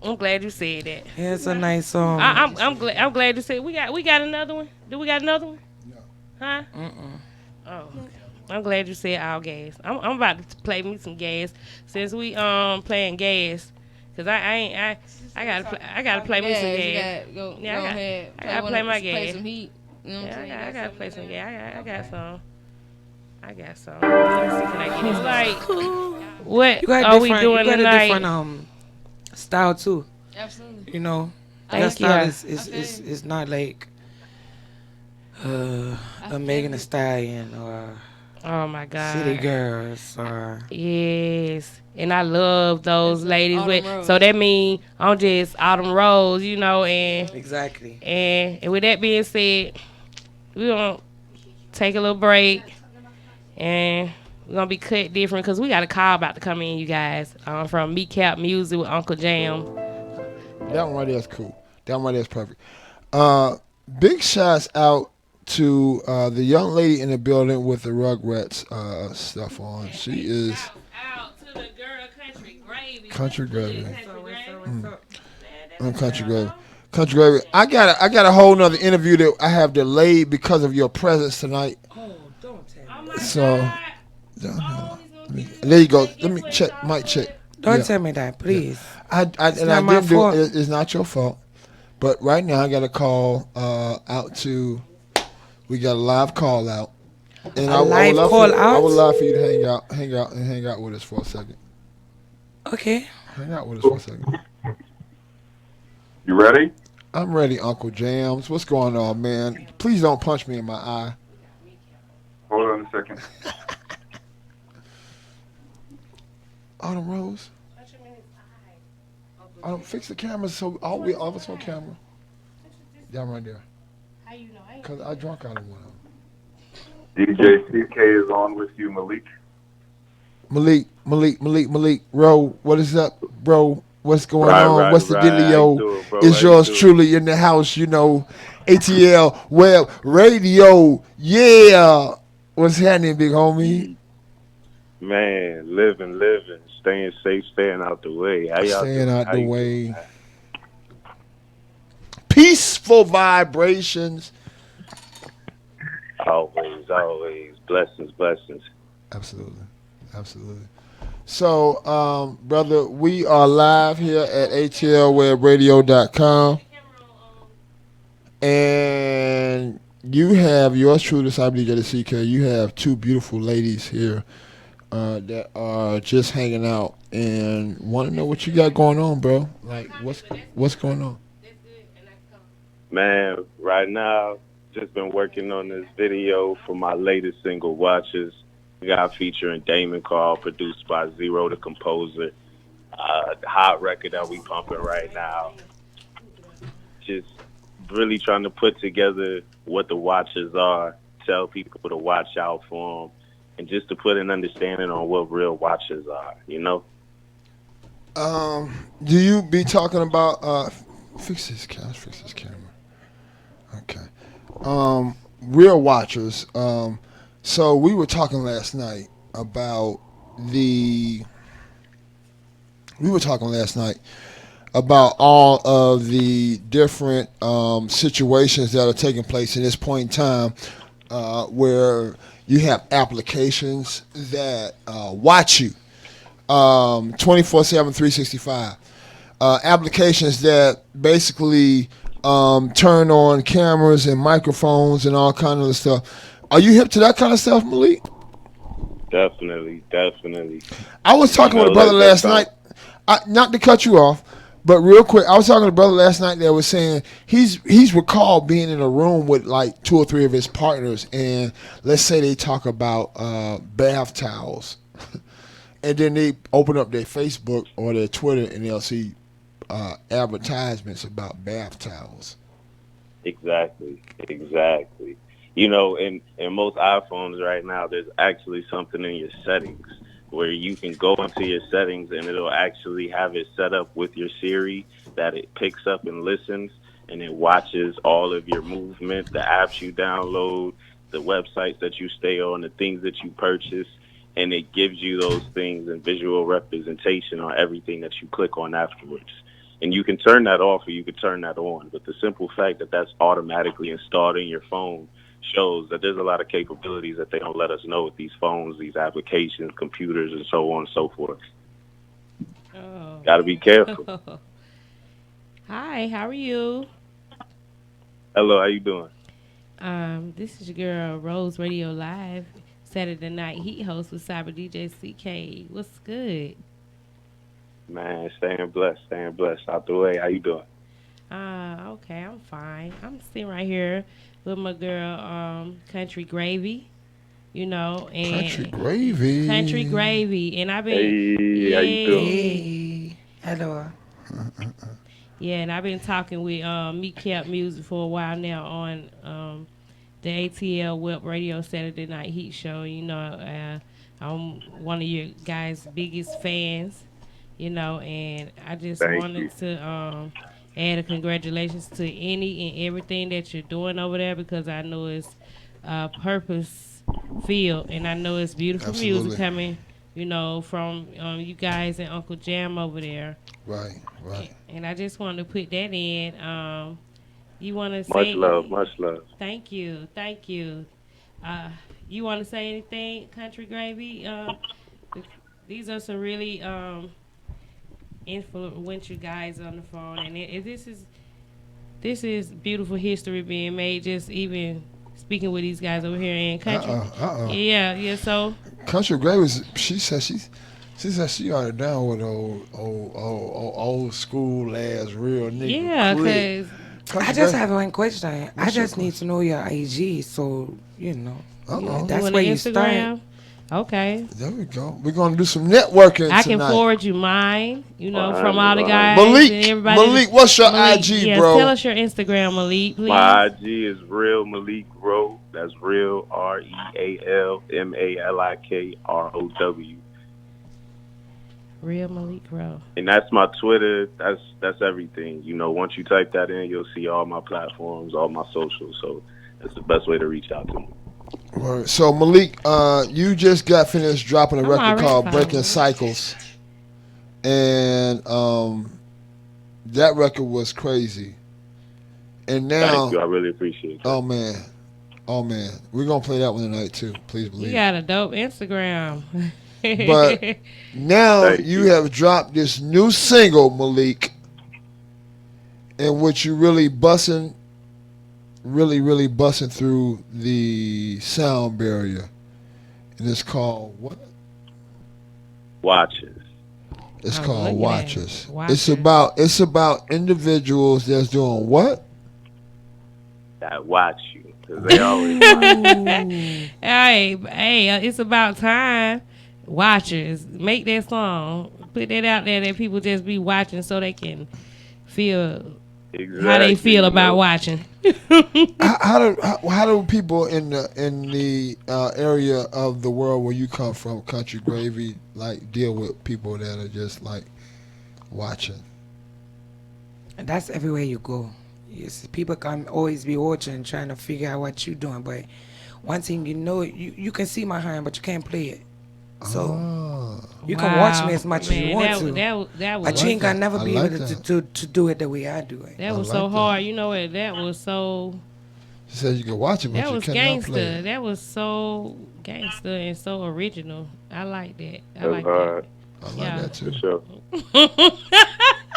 I'm glad you said that. Yeah, it's a nice song. I'm glad you said we got another one. Do we got another one? No. Huh? Oh. Okay. I'm glad you said all gas. I'm about to play me some gas since we playing gas. Cause I gotta play me some gas. Go Yeah, ahead. I gotta play my Play gas. some heat. You know what I'm saying? Yeah, I gotta play some gas. I got some. Let me see, can I get this? Like, what You got are we different- doing you got tonight? a different style too. Absolutely. You know, Thank that style you. is not like a Megan Thee Stallion or Oh my God. City Girls or Yes. And I love those ladies. Autumn Rose. So that means I'm just Autumn Rose, you know, and exactly. with that being said, we're going to take a little break and we're going to be cut different because we got a call about to come in, you guys, from Meatcap Music with Uncle Jam. That one right there is cool. That one right there is perfect. Big shots out to the young lady in the building with the Rugrats stuff on. She is Out to the girl Country Gravy. Country Gravy. What's up? Country Gravy. Country Gravy. I got a whole nother interview that I have delayed because of your presence tonight. Oh, don't tell me. Oh my So, God. there you go. Let me check. Mic check. Don't Yeah. tell me that, please. I not my didn't do fault. it. It's not your fault. But right now I got a call out to. We got a live call out. And A live love call for, out? I would love for you to hang out with us for a second. Okay. Hang out with us for a second. You ready? I'm ready, Uncle Jams. What's going on, man? Please don't punch me in my eye. Hold on a second. Autumn Rose. Autumn, fix the camera so all of us on camera. Down right there. How you know? Because I drunk out of one of them. DJ CK is on with you, Malik. Malik. Ro, what is up, bro? What's going Right, on? right, What's the right. How you dealio? doing, bro? How It's you yours doing? truly in the house, ATL Web Radio. Yeah. What's happening, big homie? Man, living, staying safe, staying out the way. How y'all Staying doing? out How the you doing, way. man? Peaceful vibrations. Always, always. Blessings, blessings. Absolutely. Absolutely. So, brother, we are live here at atlwebradio.com. And you have yours truly, Cyber DJ the CK. You have two beautiful ladies here that are just hanging out and want to know what you got going on, bro. Like, what's going on? Man, right now, just been working on this video for my latest single, Watches. We got featuring Damon Call, produced by Zero the Composer. The hot record that we pumping right now. Just really trying to put together what the watches are, tell people to watch out for them, and just to put an understanding on what real watches are. Do you be talking about fix this camera? Okay. Real watchers. So we were talking last night about the. We were talking last night about all of the different situations that are taking place in this point in time, where you have applications that watch you 24/7, 365. Applications that basically turn on cameras and microphones and all kind of stuff. Are you hip to that kind of stuff, Malik? Definitely, definitely. I was talking with a brother That's last night. Not to cut you off, but real quick, I was talking to a brother last night that was saying he's recalled being in a room with like two or three of his partners, and let's say they talk about bath towels, and then they open up their Facebook or their Twitter and they'll see advertisements about bath towels. Exactly. In most iPhones right now, there's actually something in your settings where you can go into your settings and it'll actually have it set up with your Siri that it picks up and listens and it watches all of your movement, the apps you download, the websites that you stay on, the things that you purchase, and it gives you those things in visual representation on everything that you click on afterwards. And you can turn that off or you can turn that on. But the simple fact that that's automatically installed in your phone shows that there's a lot of capabilities that they don't let us know with these phones, these applications, computers, and so on and so forth. Oh. Got to be careful. Hi, how are you? Hello, how you doing? This is your girl Rose Radio Live, Saturday Night Heat host with Cyber DJ CK. What's good? Man, staying blessed out the way. How you doing? Okay, I'm fine. I'm sitting right here with my girl, Country Gravy, and Country Gravy, and I've been, Hey, how you doing? Hey, hello. yeah, and I've been talking with Me Cap Music for a while now on the ATL Web Radio Saturday Night Heat show. I'm one of your guys' biggest fans. And I just wanted to add a congratulations to any and everything that you're doing over there because I know it's purpose filled and I know it's beautiful music coming, from you guys and Uncle Jam over there. Right. And I just wanted to put that in. You want to say Much love. Thank you. You want to say anything, Country Gravy? These are some really influential guys on the phone, and this is beautiful history being made. Just even speaking with these guys over here in Country. Yeah. So Country Gravy, she said she ought to down with old school ass real nigga. Yeah, because I just have one question. I just need to know your IG, so that's where you start. Okay. There we go. We're gonna do some networking I can tonight. forward you mine, from all the guys and everybody. Malik, what's your IG, bro? Tell us your Instagram, Malik, please. My IG is Real Malik Rowe. That's Real RealMalikRow. Real Malik Crow. And that's my Twitter. That's everything. You know, once you type that in, you'll see all my platforms, all my socials. So that's the best way to reach out to me. Word. So Malik, you just got finished dropping a I'm record already called following. Breaking Cycles, and that record was crazy. And now, Thank you. I really appreciate that. oh man, we're gonna play that one tonight too. Please You believe. got a dope Instagram. But now Thank you you. have dropped this new single, Malik, in which you really busting through the sound barrier, and it's called what? Watches. It's I'm called looking at it. Watchers. Watchers. It's about individuals that's doing what? That watch you. Because they always watch. Hey, it's about time. Watchers, make that song. Put that out there that people just be watching so they can feel Exactly. how they feel you about know. watching. How do people in the area of the world where you come from, Country Gravy, like deal with people that are just like watching? And that's everywhere you go. Yes, people can always be watching, trying to figure out what you're doing. But one thing you know, you can see my hand, but you can't play it. So you can watch me as much as you want to. That But was you ain't gonna never I be like able that. to do it the way I do it. that was I so like that. hard. You know what? That was so. She said you can watch it, but That you was cannot play gangster. it. That was so gangster and so original. I like that. I That's like hard. I like Yeah. that too. For sure.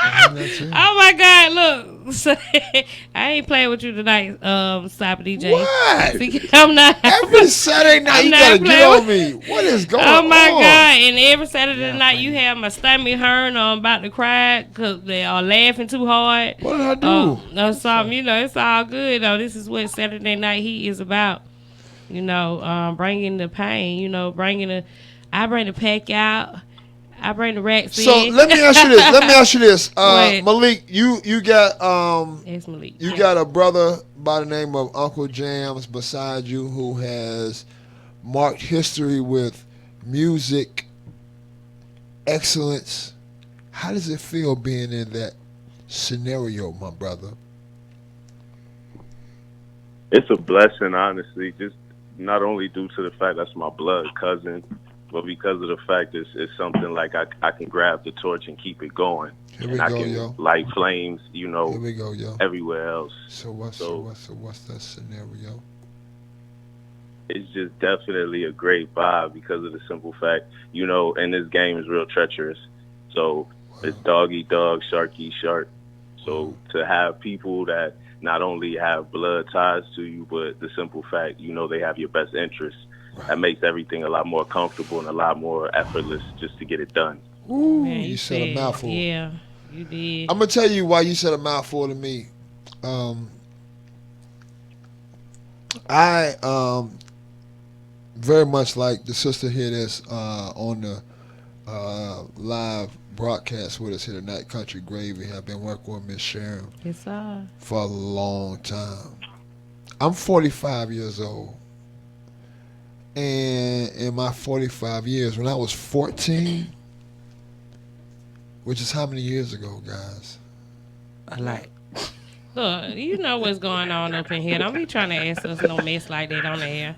I like that too. Oh my God! Look, I ain't playing with you tonight, Stop DJ. What? See, I'm not. Every Saturday night I'm you not gotta get playing on me. What is going Oh my on? God! And every Saturday Yeah, night funny. you have my stomach hurting or I'm about to cry because they are laughing too hard. What did I do? No, something. You know, it's all good though. This is what Saturday Night Heat is about. You know, bringing the pain. You know, I bring the pack out. I bring the racks So in. let me ask you this. What? Malik, you got It's Malik. you Yeah. got a brother by the name of Uncle Jams beside you who has marked history with music excellence. How does it feel being in that scenario, my brother? It's a blessing, honestly. Just not only due to the fact that's my blood cousin, but because of the fact it's something like I can grab the torch and keep it going. Here we And I go, can yo. light flames, you Here know, we go, yo. everywhere else. So what's that scenario? It's just definitely a great vibe because of the simple fact, you know, and this game is real treacherous. So it's dog eat dog, shark eat shark. So to have people that not only have blood ties to you, but the simple fact, you know, they have your best interests, that makes everything a lot more comfortable and a lot more effortless just to get it done. Ooh, Man, you said a mouthful. Yeah, you did. I'm gonna tell you why you said a mouthful to me. I very much like the sister here that's on the live broadcast with us here tonight, Country Gravy. I've been working with Miss Sharon Yes, sir. for a long time. I'm 45 years old. And in my 45 years, when I was 14, which is how many years ago, guys? I like. Look, you know what's going on up in here. Don't be trying to ask us no mess like that on the air.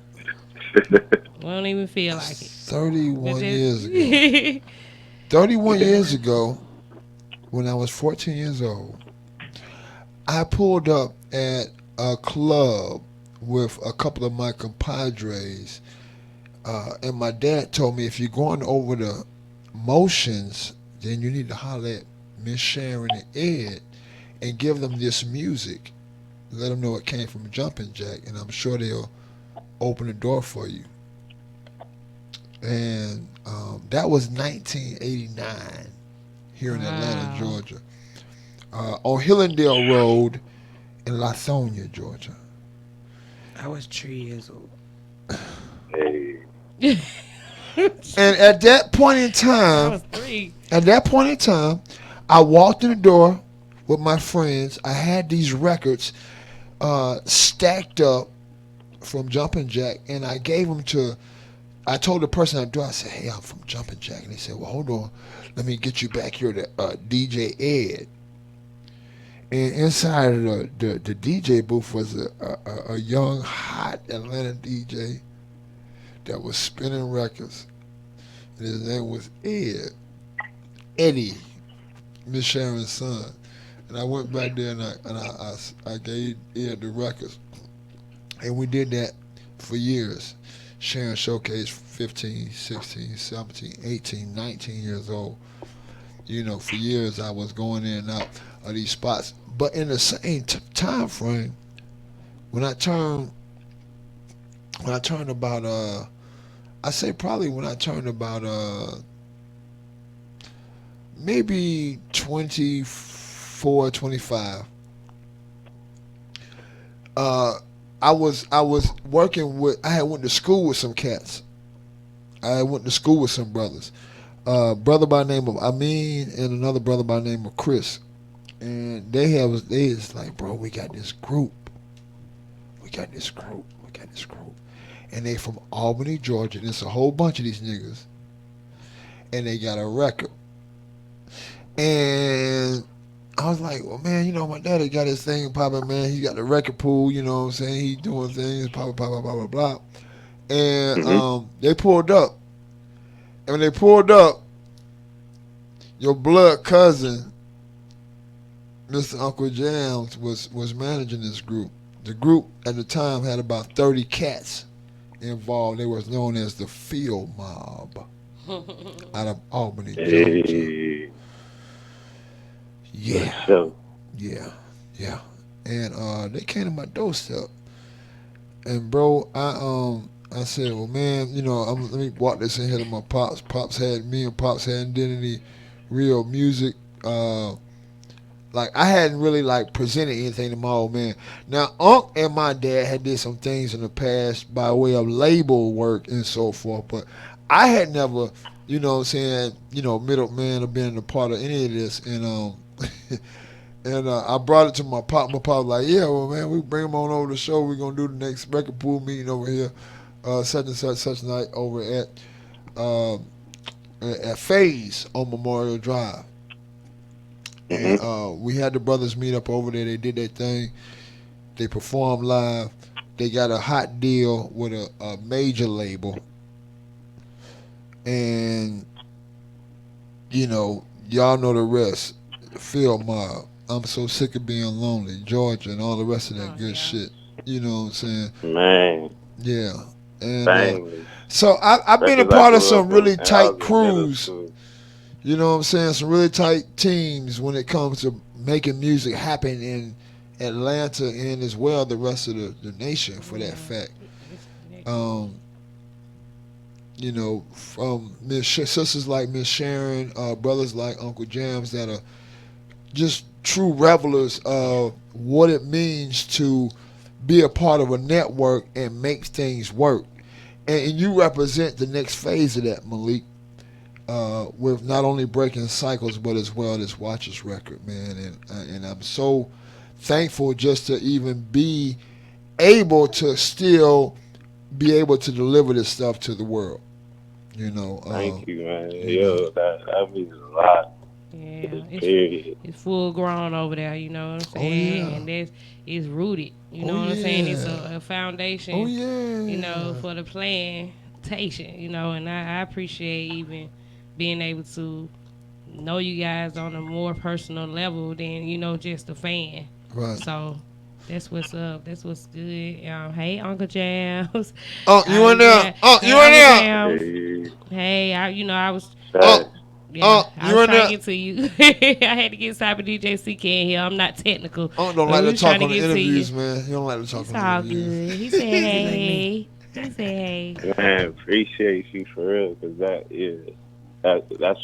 We don't even feel like it. 31 years ago. 31 years ago, when I was 14 years old, I pulled up at a club with a couple of my compadres, and my dad told me if you're going over the motions, then you need to holler at Miss Sharon and Ed and give them this music. Let them know it came from Jumpin' Jack, and I'm sure they'll open the door for you. And that was 1989 here in Atlanta, Georgia, on Hillendale Road in Lithonia, Georgia. I was 3 years old. Hey. And at that point in I time, was 3. I walked in the door with my friends. I had these records stacked up from Jumpin' Jack, and I gave them to I told the person I do, I said, hey, I'm from Jumpin' Jack. And they said, well, hold on. Let me get you back here to DJ Ed. And inside of the DJ booth was a young, hot Atlanta DJ that was spinning records. And his name was Eddie, Miss Sharon's son. And I went back there and I gave Ed the records. And we did that for years. Sharon showcased 15, 16, 17, 18, 19 years old. You know, for years I was going in and out of these spots. But in the same time frame, when I turned about, I say probably when I turned about maybe 24, 25, I was working with. I had went to school with some cats. I went to school with some brothers. Brother by the name of Amin and another brother by the name of Chris. And they is like, bro, we got this group. And they from Albany, Georgia. And it's a whole bunch of these niggas. And they got a record. And I was like, well, man, you know, my daddy got his thing popping, man. He got the record pool, you know what I'm saying? He doing things, blah, blah, blah, blah, blah, blah. And they pulled up. And when they pulled up, your blood cousin, Mr. Uncle Jams, was managing this group. The group at the time had about 30 cats involved. They was known as the Field Mob out of Albany, Georgia. Yeah. And they came to my doorstep. And bro, I said, well, man, you know, let me walk this in here to my pops. Me and Pops hadn't did any real music. Like I hadn't really like presented anything to my old man. Now, Unc and my dad had did some things in the past by way of label work and so forth, but I had never, you know what I'm saying, you know, middleman or been a part of any of this. And and I brought it to my pop. My pop was like, yeah, well, man, we bring him on over the show. We're going to do the next record pool meeting over here, such and such night over at Phase on Memorial Drive. And we had the brothers meet up over there. They did their thing. They performed live. They got a hot deal with a major label. And, you know, y'all know the rest. Field Mob. I'm so sick of being lonely. Georgia and all the rest of that good shit. You know what I'm saying? Man. Yeah. And so I've been a part of some really tight crews. You know what I'm saying? Some really tight teams when it comes to making music happen in Atlanta and as well the rest of the nation for that fact. You know, from sisters like Miss Sharon, brothers like Uncle Jams that are just true revelers of what it means to be a part of a network and make things work. And you represent the next phase of that, Malik, with not only breaking cycles but as well as Watch's record, man. And I'm so thankful just to even be able to still be able to deliver this stuff to the world. You know. Thank you, man. That means a lot. Yeah, it's full grown over there, you know what I'm saying? And it's rooted, you know what I'm saying? It's a foundation, you know, for the plantation, you know, and I appreciate even being able to know you guys on a more personal level than, you know, just a fan. Right. So that's what's up. That's what's good. Hey, Uncle Jams. Oh, you in there? Oh, you in there? Hey, I was... Yeah, I was trying to get to you. I had to get Cyber DJ CK in here. I'm not technical. Oh, don't like to talk on the interviews, man. You don't like to talk on the interviews. It's all good. He said, hey. He said, hey. Man, appreciate you for real, because that's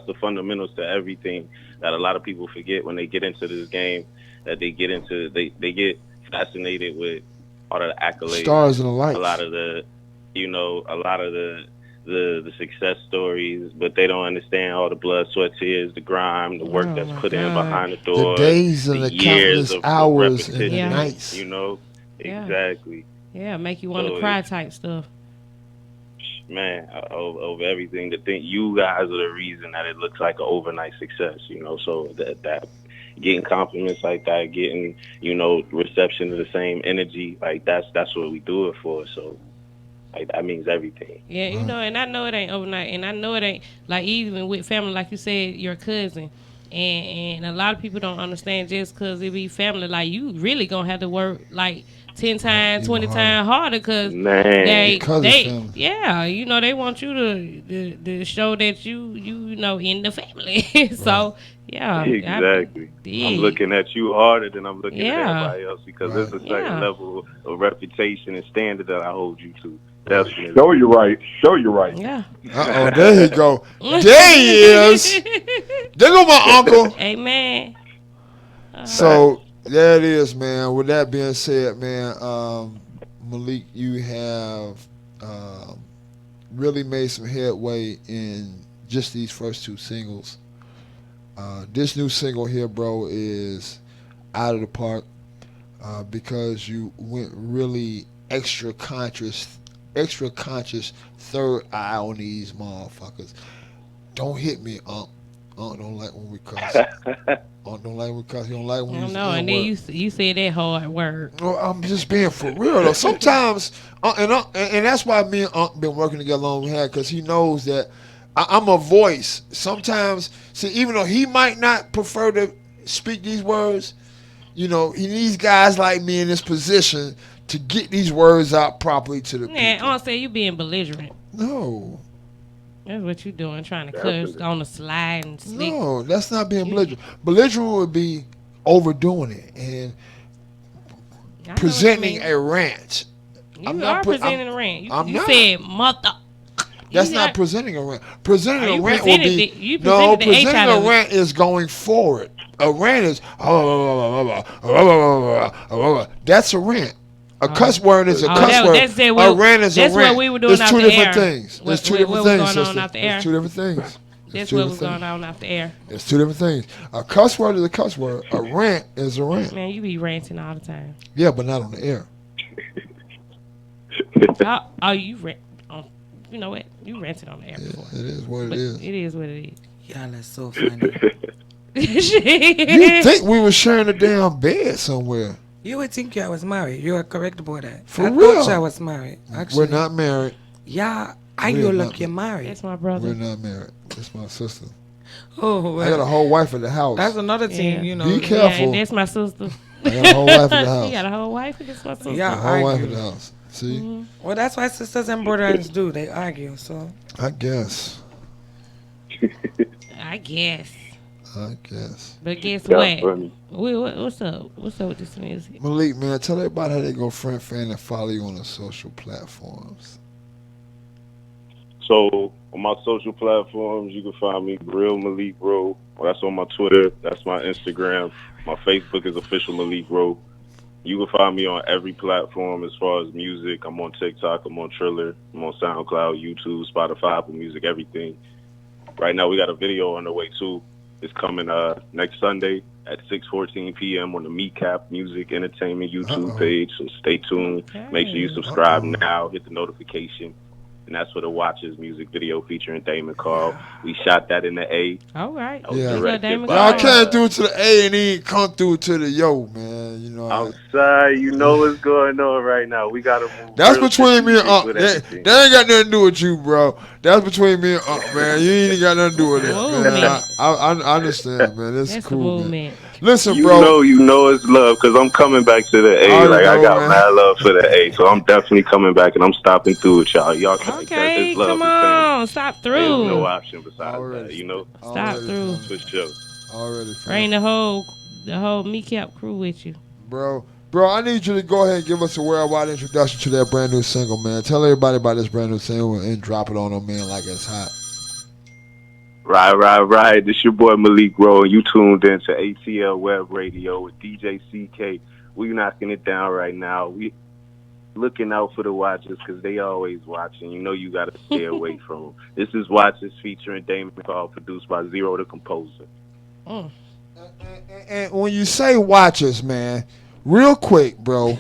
the fundamentals to everything that a lot of people forget when they get into this game. That they get fascinated with all of the accolades, stars and the lights, a lot of the success stories, but they don't understand all the blood, sweat, tears, the grime, the work that's put in behind the door, the days and the countless hours and the nights. You know, exactly. Yeah, make you want to cry type stuff. man, over everything. To think you guys are the reason that it looks like an overnight success, So that getting compliments like that, getting reception of the same energy, like that's what we do it for. So like that means everything. Yeah, and I know it ain't overnight, and I know it ain't like even with family, like you said, your cousin, and a lot of people don't understand just because it be family, like you really gonna have to work like 10 times, 20 times harder because Man, they yeah, they want you to show that you in the family. So yeah, exactly. I'm looking at you harder than I'm looking at everybody else because there's a certain level of reputation and standard that I hold you to. Definitely. Show you right. Yeah. There you go. There he is. There go my uncle. Amen. So there it is, man. With that being said, man, Malik, you have really made some headway in just these first two singles. This new single here, bro, is out of the park because you went really extra conscious third eye on these motherfuckers. Don't hit me, Unc. Unc don't like when we cuss. Unc don't like when we cuss. He don't like when we use the and then you said that hard word. No, I'm just being for real though. Sometimes, and that's why me and Unc been working together long we had, because he knows that I'm a voice. Sometimes, see, even though he might not prefer to speak these words, he needs guys like me in this position to get these words out properly to the people. I'll say you being belligerent. No. That's what you doing, trying to cuss on the slide and slick. No, that's not being belligerent. Belligerent would be overdoing it and presenting a rant. You are presenting a rant. You said mother. That's not presenting a rant. Presenting a rant would be presenting a rant is going forward. A rant is that's a rant. A cuss word is a cuss word. A rant is a rant. That's what we were doing There's two different things. There's two different things, sister. There's two different things. That's what was going on off the air. There's two different things. A cuss word is a cuss word. A rant is a rant. Man, you be ranting all the time. Yeah, but not on the air. You rant. You know what? You ranted on the air before. It is what it is. It is what it is. Y'all are so funny. You think we were sharing a damn bed somewhere? You would think y'all was married. You are correct about that. For I real? thought y'all was married. Actually, We're not married. Yeah, you look you're married. That's my brother. We're not married. That's my sister. Oh, well, I got a whole wife at the house. That's another thing, Be careful. Yeah, and that's my sister. I got a whole wife at the house. He got a whole wife and that's my sister. Yeah, a whole wife at the house. See? Mm-hmm. Well, that's why sisters and brothers do. They argue, so. I guess. I guess. But guess yeah, what? What's up? What's up with this music? Malik, man, tell everybody how they go friend, fan, and follow you on the social platforms. So on my social platforms, you can find me Real Malik Rowe. Well, that's on my Twitter. That's my Instagram. My Facebook is Official Malik Rowe. You can find me on every platform as far as music. I'm on TikTok. I'm on Triller. I'm on SoundCloud, YouTube, Spotify, Apple Music, everything. Right now, we got a video on the way too. It's coming next Sunday at 6:14 p.m. on the Meatcap Music Entertainment YouTube page. So stay tuned. Okay. Make sure you subscribe now. Hit the notification. And that's for the Watchers music video featuring Damon Carl. We shot that in the A. All right. Yeah. Damon But I can't do it to the A and he ain't come through to the yo, man. I'm sorry. You know what's going on right now. We got to move. That's between me and Unc. That ain't got nothing to do with you, bro. That's between me and Unc, man. You ain't got nothing to do with it, man. I understand, man. That's cool, man. Listen, bro. You know it's love because I'm coming back to the A. I got mad love for the A, so I'm definitely coming back and I'm stopping through with y'all. Y'all okay, come on, stop through. There's no option besides that, Stop through. For sure. Already. Bring the whole Meatcap crew with you, bro. I need you to go ahead and give us a worldwide introduction to that brand new single, man. Tell everybody about this brand new single and drop it on them, man, like it's hot. Right. This your boy Malik Rowe, and you tuned in to ATL Web Radio with DJ CK. We knocking it down right now. We looking out for the Watchers because they always watching. You got to stay away from them. This is Watchers featuring Damon Carl, produced by Zero the Composer. And when you say Watchers, man, real quick, bro,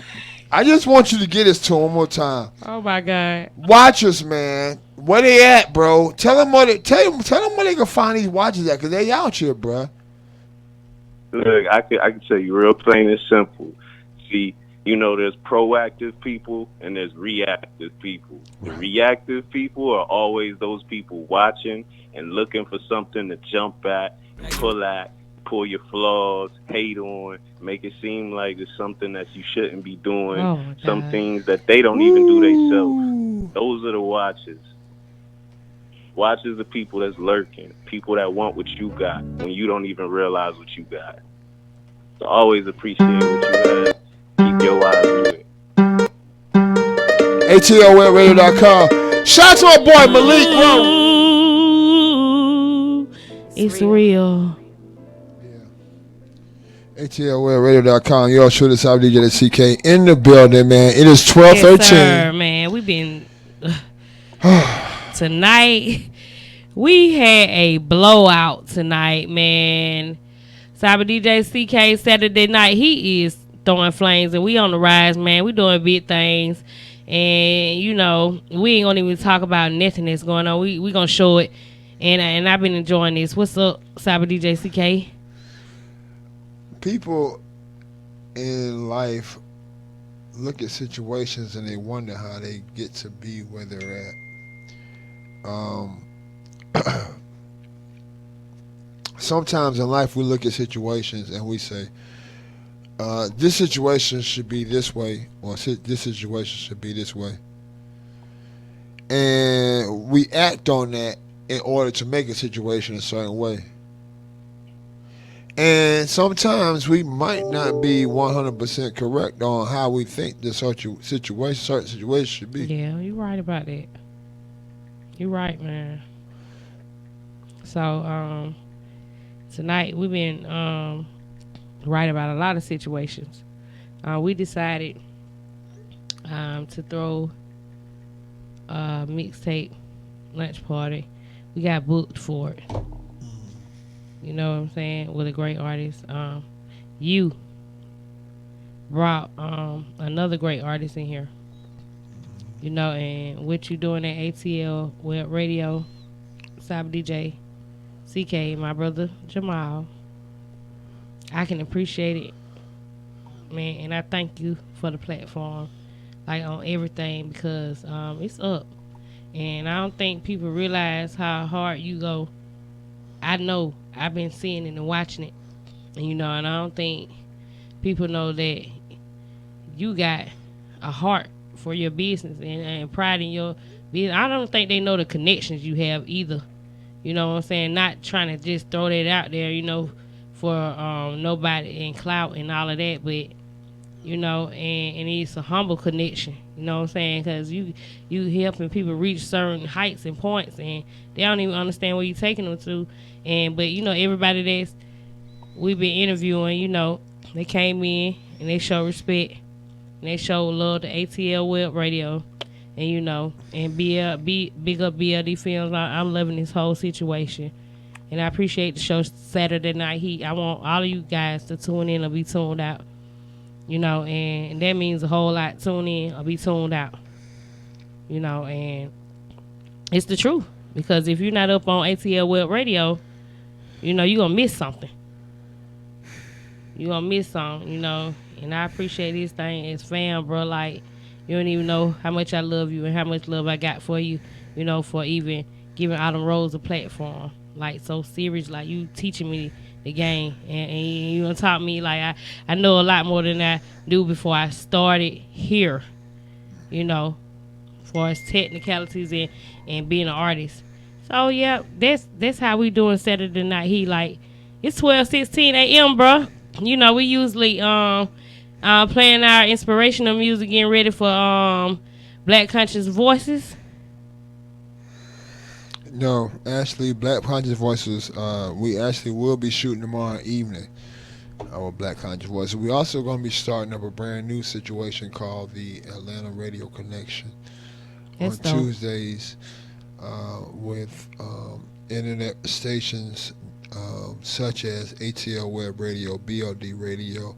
I just want you to get this to one more time. Oh, my God. Watchers, man. Where they at, bro? Tell them where they can find these watches at, cause they out here, bro. Look, I can tell you real plain and simple. See, there's proactive people and there's reactive people. The reactive people are always those people watching and looking for something to jump at, pull your flaws, hate on, make it seem like it's something that you shouldn't be doing. Oh, some God. things that they don't even do themselves. Those are the watchers. Watchers are people that's lurking, people that want what you got when you don't even realize what you got. So always appreciate what you have. Keep your eyes on it. ATLWebRadio.com. Shout out to my boy Malik Rowe. Ooh, it's real. ATLWebRadio.com. Yo, shoot us out, DJ CK in the building, man. It is 12:13. Yes, sir, man. We've been tonight. We had a blowout tonight, man. Cyber DJ CK Saturday night. He is throwing flames, and we on the rise, man. We doing big things, and we ain't gonna even talk about nothing that's going on. We gonna show it, and I've been enjoying this. What's up, Cyber DJ CK? People in life look at situations and they wonder how they get to be where they're at. Sometimes in life we look at situations and we say, this situation should be this way, or this situation should be this way. And we act on that in order to make a situation a certain way. And sometimes we might not be 100% correct on how we think this certain situation should be. Yeah, you're right about that. You're right, man. So, tonight we've been right about a lot of situations. We decided to throw a mixtape lunch party. We got booked for it. You know what I'm saying? With a great artist. You brought another great artist in here. And what you doing at ATL Web Radio, Cyber DJ, CK, my brother Jamal. I can appreciate it, man, and I thank you for the platform, like on everything, because it's up. And I don't think people realize how hard you go. I know. I've been seeing it and watching it. And I don't think people know that you got a heart for your business and pride in your business. I don't think they know the connections you have either. You know what I'm saying? Not trying to just throw that out there, for nobody and clout and all of that. But, and it's a humble connection. You know what I'm saying? Because you helping people reach certain heights and points, and they don't even understand where you're taking them to. But everybody that's we've been interviewing, they came in and they show respect and they show love to ATL Web Radio, and and big up BLD Films. I'm loving this whole situation, and I appreciate the show Saturday Night Heat. I want all of you guys to tune in or be tuned out, and that means a whole lot. Tune in or be tuned out, and it's the truth, because if you're not up on ATL Web Radio, you're going to miss something. You're going to miss something, And I appreciate this thing as fam, bro. Like, you don't even know how much I love you and how much love I got for you, for even giving Autumn Rose a platform. Like, so serious. Like, you teaching me the game. And you taught me, like, I know a lot more than I knew before I started here, as far as technicalities and being an artist. So yeah, that's how we doing Saturday Night Heat. Like, it's 12:16 a.m., bro. We usually playing our inspirational music, getting ready for Black Conscious Voices. No, actually, Black Conscious Voices. We actually will be shooting tomorrow evening. Our Black Conscious Voices. We also going to be starting up a brand new situation called the Atlanta Radio Connection on Tuesdays. With internet stations such as ATL Web Radio, BLD Radio,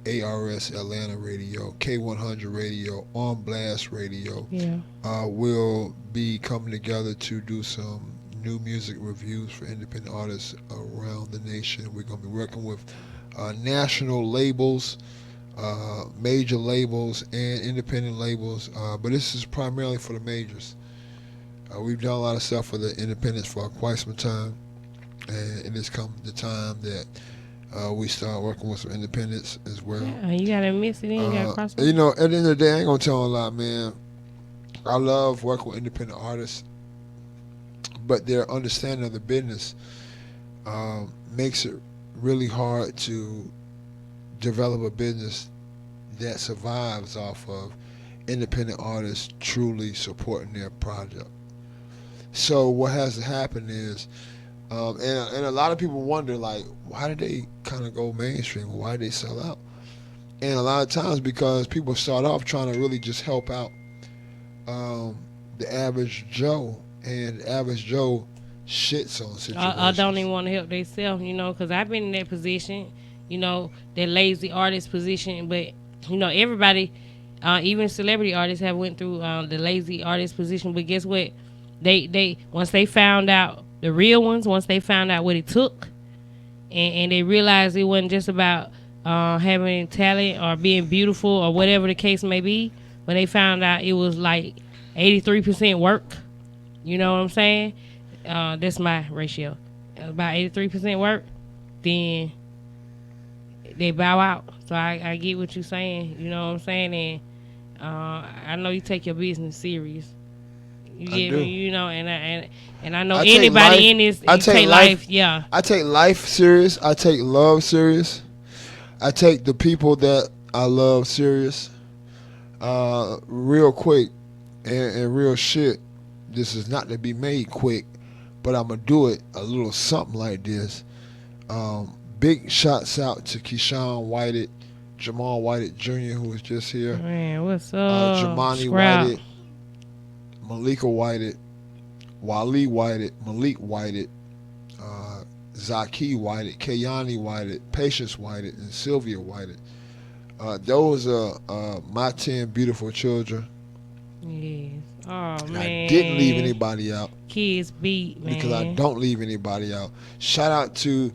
ARS Atlanta Radio, K100 Radio, On Blast Radio, Yeah. will be coming together to do some new music reviews for independent artists around the nation. We're going to be working with national labels, major labels, and independent labels, but this is primarily for the majors. We've done a lot of stuff for the independents for quite some time, and it has come the time that we start working with some independents as well. Yeah, you gotta mix it in. You gotta cross it. You know, at the end of the day, I ain't gonna tell a lot, man. I love working with independent artists, but their understanding of the business makes it really hard to develop a business that survives off of independent artists truly supporting their project. So what has to happen is, and a lot of people wonder, like, why did they kind of go mainstream? Why did they sell out? And a lot of times because people start off trying to really just help out the average Joe, and the average Joe shits on situations. I don't even want to help themselves, you know, because I've been in that position, you know, that lazy artist position. But, you know, everybody, even celebrity artists have went through the lazy artist position. But guess what? They once they found out, the real ones, once they found out what it took, and they realized it wasn't just about having talent or being beautiful or whatever the case may be, but they found out it was like 83% work. You know what I'm saying? That's my ratio. About 83% work, then they bow out. So I get what you're saying. You know what I'm saying? And I know you take your business serious. You get me? You know, and I know anybody in this, you take life. Yeah. I take life serious. I take love serious. I take the people that I love serious. Real quick and real shit. This is not to be made quick, but I'm going to do it a little something like this. Big shots out to Keyshawn Whited, Jamal Whited Jr., who was just here. Man, what's up? Jamani Whited, Malika Whited, Wally Whited, Malik Whited, Zaki Whited, Kayani Whited, Patience Whited, and Sylvia Whited. Those are my 10 beautiful children. Yes. Oh, man. I didn't leave anybody out. Kids beat, man. Because I don't leave anybody out. Shout out to,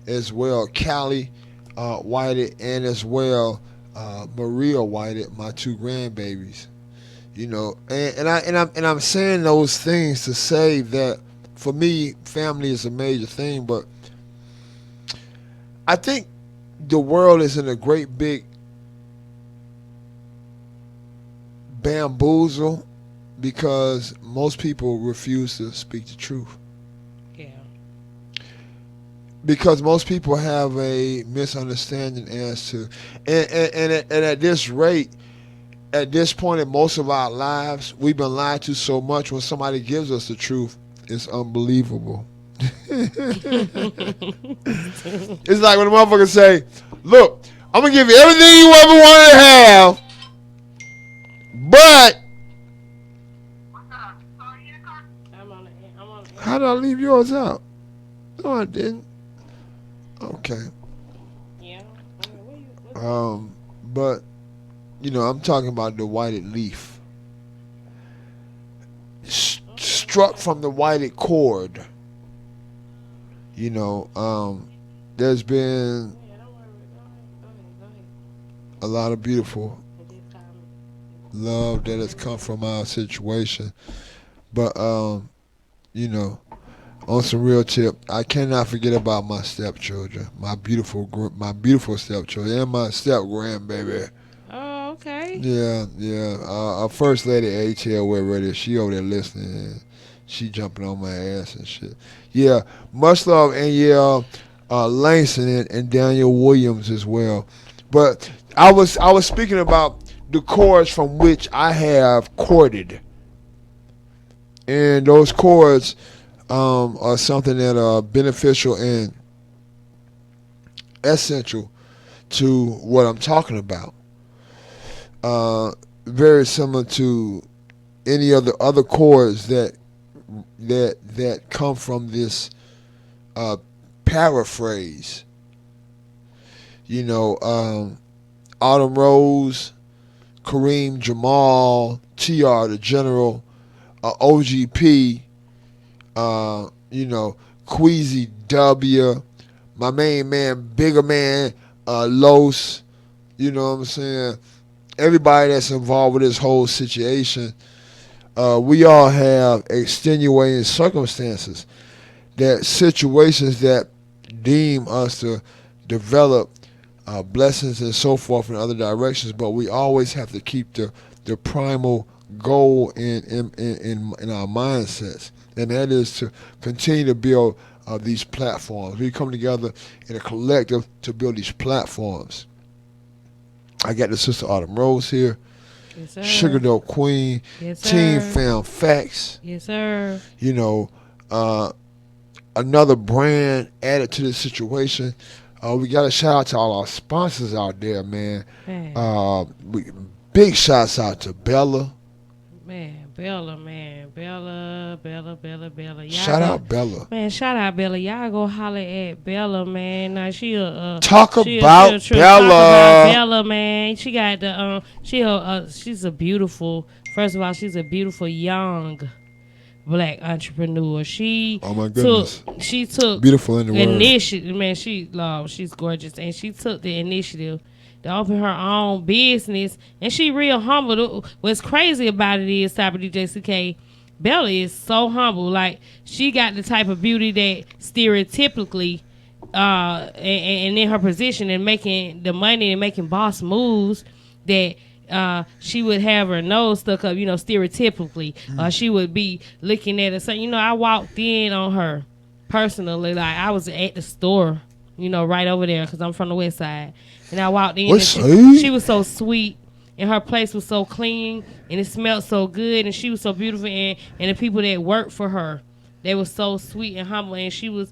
as well, Callie Whited, and as well, Maria Whited, my 2 grandbabies. You know, and I'm saying those things to say that for me, family is a major thing, but I think the world is in a great big bamboozle because most people refuse to speak the truth. Yeah. Because most people have a misunderstanding as to, and at this rate, at this point in most of our lives, we've been lied to so much. When somebody gives us the truth, it's unbelievable. It's like when a motherfucker say, look, I'm going to give you everything you ever wanted to have, but how did I leave yours out? No, I didn't. Okay. Yeah. But you know, I'm talking about the whited leaf. Struck from the whited cord. You know, there's been a lot of beautiful love that has come from our situation. But, you know, on some real tip, I cannot forget about my stepchildren, my beautiful stepchildren, and my step grandbaby. Oh, okay. Yeah. Our first lady, ATL Web Radio, she over there listening, and she jumping on my ass and shit. Yeah, much love, and yeah, Langston and Daniel Williams as well. But I was speaking about the chords from which I have courted, and those chords are something that are beneficial and essential to what I'm talking about. Very similar to any other chords that come from this paraphrase. You know, Autumn Rose, Kareem Jamal, TR the General, OGP, you know, Queasy W, my main man, Bigger Man, Los, you know what I'm saying? Everybody that's involved with this whole situation, we all have extenuating circumstances, that situations that deem us to develop blessings and so forth in other directions, but we always have to keep the primal goal in our mindsets, and that is to continue to build these platforms. We come together in a collective to build these platforms. I got the sister Autumn Rose here, Yes, sir. Sugar Dope Queen, Yes, sir. Team Fam Facts. Yes, sir. You know, another brand added to this situation. We got to shout out to all our sponsors out there, man. Big shouts out to Bella. Bella. Y'all Shout out Bella. Man, shout out Bella. Y'all go holler at Bella, man. Now she'll Talk about Bella. Talk about Bella, man. She got the she's a beautiful. First of all, she's a beautiful young Black entrepreneur. Oh my goodness. She took beautiful in the word. Initiative. Man, she's gorgeous, and she took the initiative to open her own business, and she real humble. What's crazy about it is, Cyber DJ CK, Bella is so humble. Like, she got the type of beauty that stereotypically, and in her position and making the money and making boss moves, that she would have her nose stuck up, stereotypically. She would be looking at her. So, I walked in on her personally. Like, I was at the store, right over there, because I'm from the West Side. And I walked in, and she was so sweet, and her place was so clean, and it smelled so good, and she was so beautiful, and the people that worked for her, they were so sweet and humble, and she was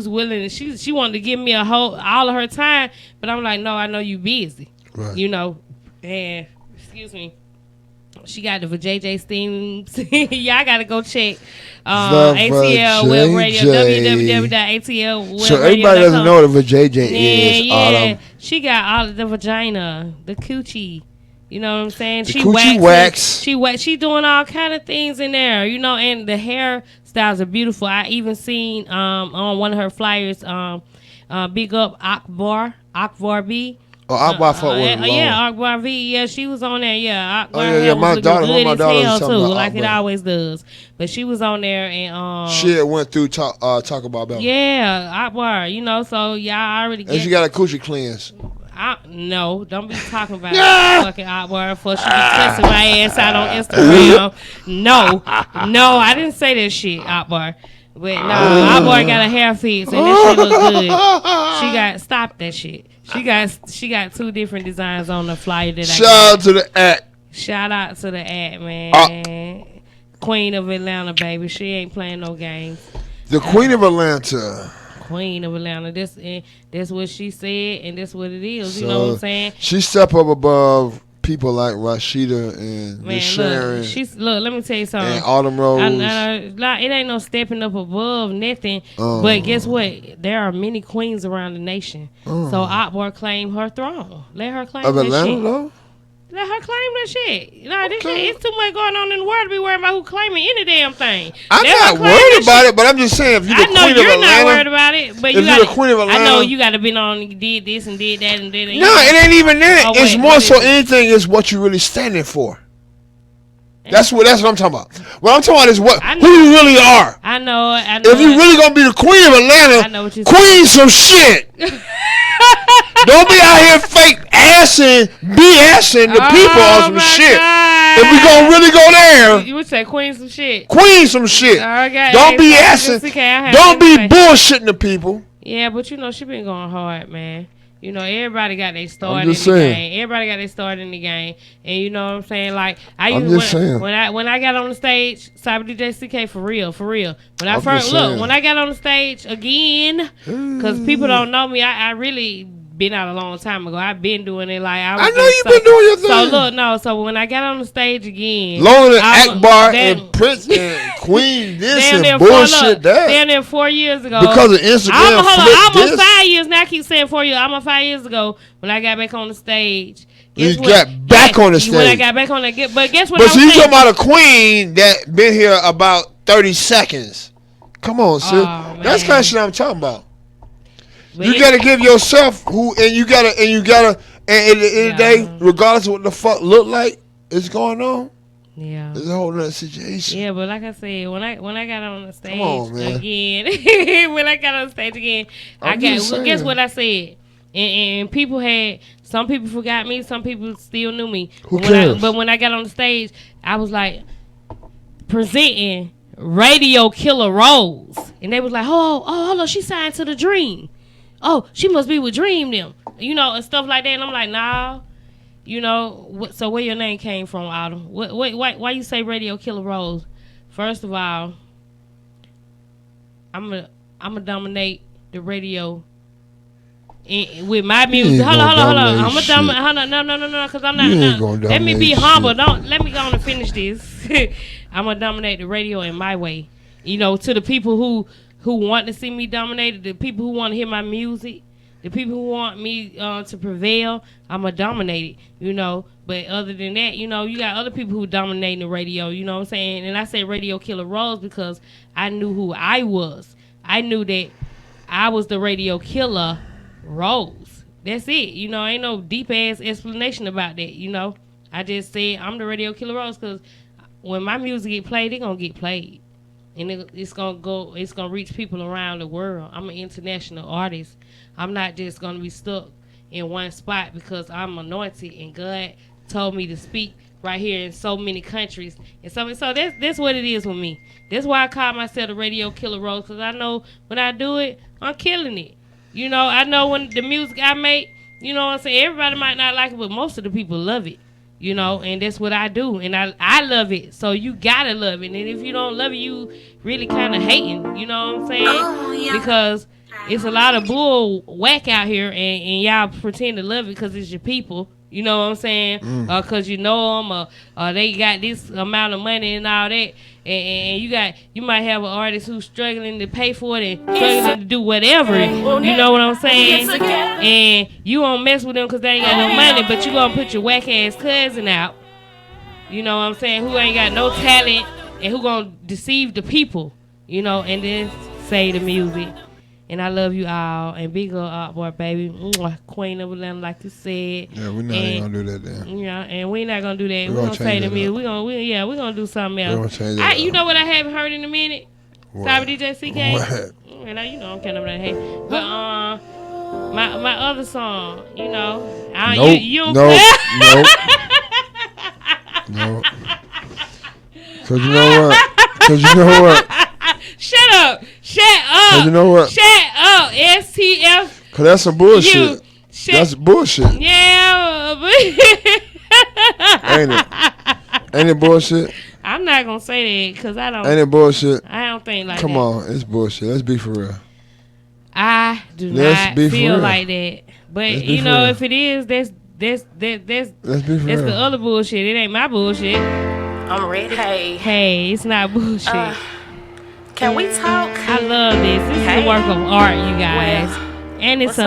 willing, and she wanted to give me all of her time, but I'm like, no, I know you busy, right. And excuse me, she got the JJ Steams. Y'all gotta go check ATL Web Radio, www.atlwebradio.com. So everybody doesn't know what a JJ is. Yeah. She got all of the vagina, the coochie. You know what I'm saying? The coochie wax. She doing all kind of things in there. And the hairstyles are beautiful. I even seen on one of her flyers, big up Akbar B. Oh, Akbar fuck with it. Yeah, Akbar V. Yeah, she was on there. Yeah, Akbar my daughter, good my as daughter hell was too, talking about like Akbar. it always does. But she was on there and she went through talk about Bella. Yeah, Akbar. So y'all already get. And she got a coochie cleanse. No, don't be talking about fucking Akbar before she be cussing my ass out on Instagram. No, I didn't say that shit, Akbar. But no, Akbar got a hair fix and that shit look good. Stop that shit. She got 2 different designs on the flyer that Shout out to the act. Shout out to the act, man. Queen of Atlanta, baby. She ain't playing no games. The Queen of Atlanta. Queen of Atlanta. That's what she said, and that's what it is. So you know what I'm saying? She step up above people like Rashida and Miss Sharon. Let me tell you something. And Autumn Rose. It ain't no stepping up above nothing. But guess what? There are many queens around the nation. So Akbar claim her throne. Let her claim of that Atlanta, shit. though? Let her claim that shit. This shit, it's too much going on in the world to be worried about who claiming any damn thing. I'm not worried about it, but I'm just saying, if you're the Queen of Atlanta. I know you're not worried about it, but if you're the Queen of Atlanta. I know you got to be on, did this and did that and did that. No, it ain't even that. It's more so anything is what you're really standing for. That's what I'm talking about. What I'm talking about is who you really are. I know. If you really gonna be the Queen of Atlanta, I know what you're Queen some shit. Don't be out here fake assing, BSing the people on some shit. God. If we gonna really go there, you would say Queen some shit. Queen some shit. Okay. Don't be assing. Don't be bullshitting the people. Yeah, but she been going hard, man. Everybody got their start in the game. Everybody got their start in the game, and you know what I'm saying. Like when I got on the stage, Cyber DJ CK for real. When I got on the stage again, because people don't know me, I really been out a long time ago. I've been doing it like I know you've been doing your thing. So look, no. So when I got on the stage again, longer than Akbar and Prince and Queen this and bullshit that. Damn near 4 years ago. Because of Instagram. Almost 5 years. Now I keep saying 4 years. Almost 5 years ago when I got back on the stage. You got back on the stage. When I got back on the but guess what? But you talking about a queen that been here about 30 seconds. Come on, sis. That's kind of shit I'm talking about. But you gotta give yourself and at the end of the day, regardless of what the fuck look like it's going on. Yeah. It's a whole nother situation. Yeah, but like I said, when I got on the stage again, guess what I said? And some people forgot me, some people still knew me. Who cares? But when I got on the stage, I was like presenting Radio Killer Rose. And they was like, oh, hold on, she signed to the Dream. Oh, she must be with Dream them. And stuff like that. And I'm like, nah. So where your name came from, Autumn? Why you say Radio Killer Rose? First of all, I'm gonna dominate the radio with my music. Hold on. I'm gonna dominate. Hold on, no, because I'm not. Let me be humble. Let me go on and finish this. I'm gonna dominate the radio in my way. To the people who want to see me dominated, the people who want to hear my music, the people who want me to prevail, I'm going to dominate it, But other than that, you got other people who dominate the radio, you know what I'm saying? And I say Radio Killer Rose because I knew who I was. I knew that I was the Radio Killer Rose. That's it. Ain't no deep-ass explanation about that, I just said I'm the Radio Killer Rose because when my music get played, it's going to get played. And it's gonna reach people around the world. I'm an international artist. I'm not just gonna be stuck in one spot because I'm anointed and God told me to speak right here in so many countries. And so that's what it is with me. That's why I call myself the Radio Killer Rose, because I know when I do it, I'm killing it. I know when the music I make, what I'm saying, everybody might not like it, but most of the people love it. And that's what I do. And I love it. So you gotta love it. And if you don't love it, you really kind of hating. You know what I'm saying? Oh, yeah. Because it's a lot of bull whack out here. And y'all pretend to love it because it's your people. You know what I'm saying? Because you know them or they got this amount of money and all that. And you might have an artist who's struggling to pay for it and struggling to do whatever. You know what I'm saying? And you won't mess with them because they ain't got no money, but you gonna put your whack ass cousin out. You know what I'm saying? Who ain't got no talent and who gonna deceive the people. And then say the music. And I love you all. And big up, boy, baby. Queen of Atlanta, like you said. Yeah, we're not going to do that then. Yeah, and we're not going to do that. We're going to say to me, we're going to do something else. We're going to change that. You know what I haven't heard in a minute? Sorry, DJ CK? What? I'm kind of that hate. But my other song, Nope. You don't Nope. Because you know what? Shut up. You know what? Shut up. STF. Because that's some bullshit. That's bullshit. Yeah. Ain't it bullshit? I'm not going to say that because I don't. Ain't it bullshit? I don't think like Come that. on. It's bullshit. Let's be for real. I do not feel like that. But, if it is, that's Let's be for real. the other bullshit. It ain't my bullshit. I'm ready. Hey, it's not bullshit. Can we talk? I love this. This is a work of art, you guys. And it's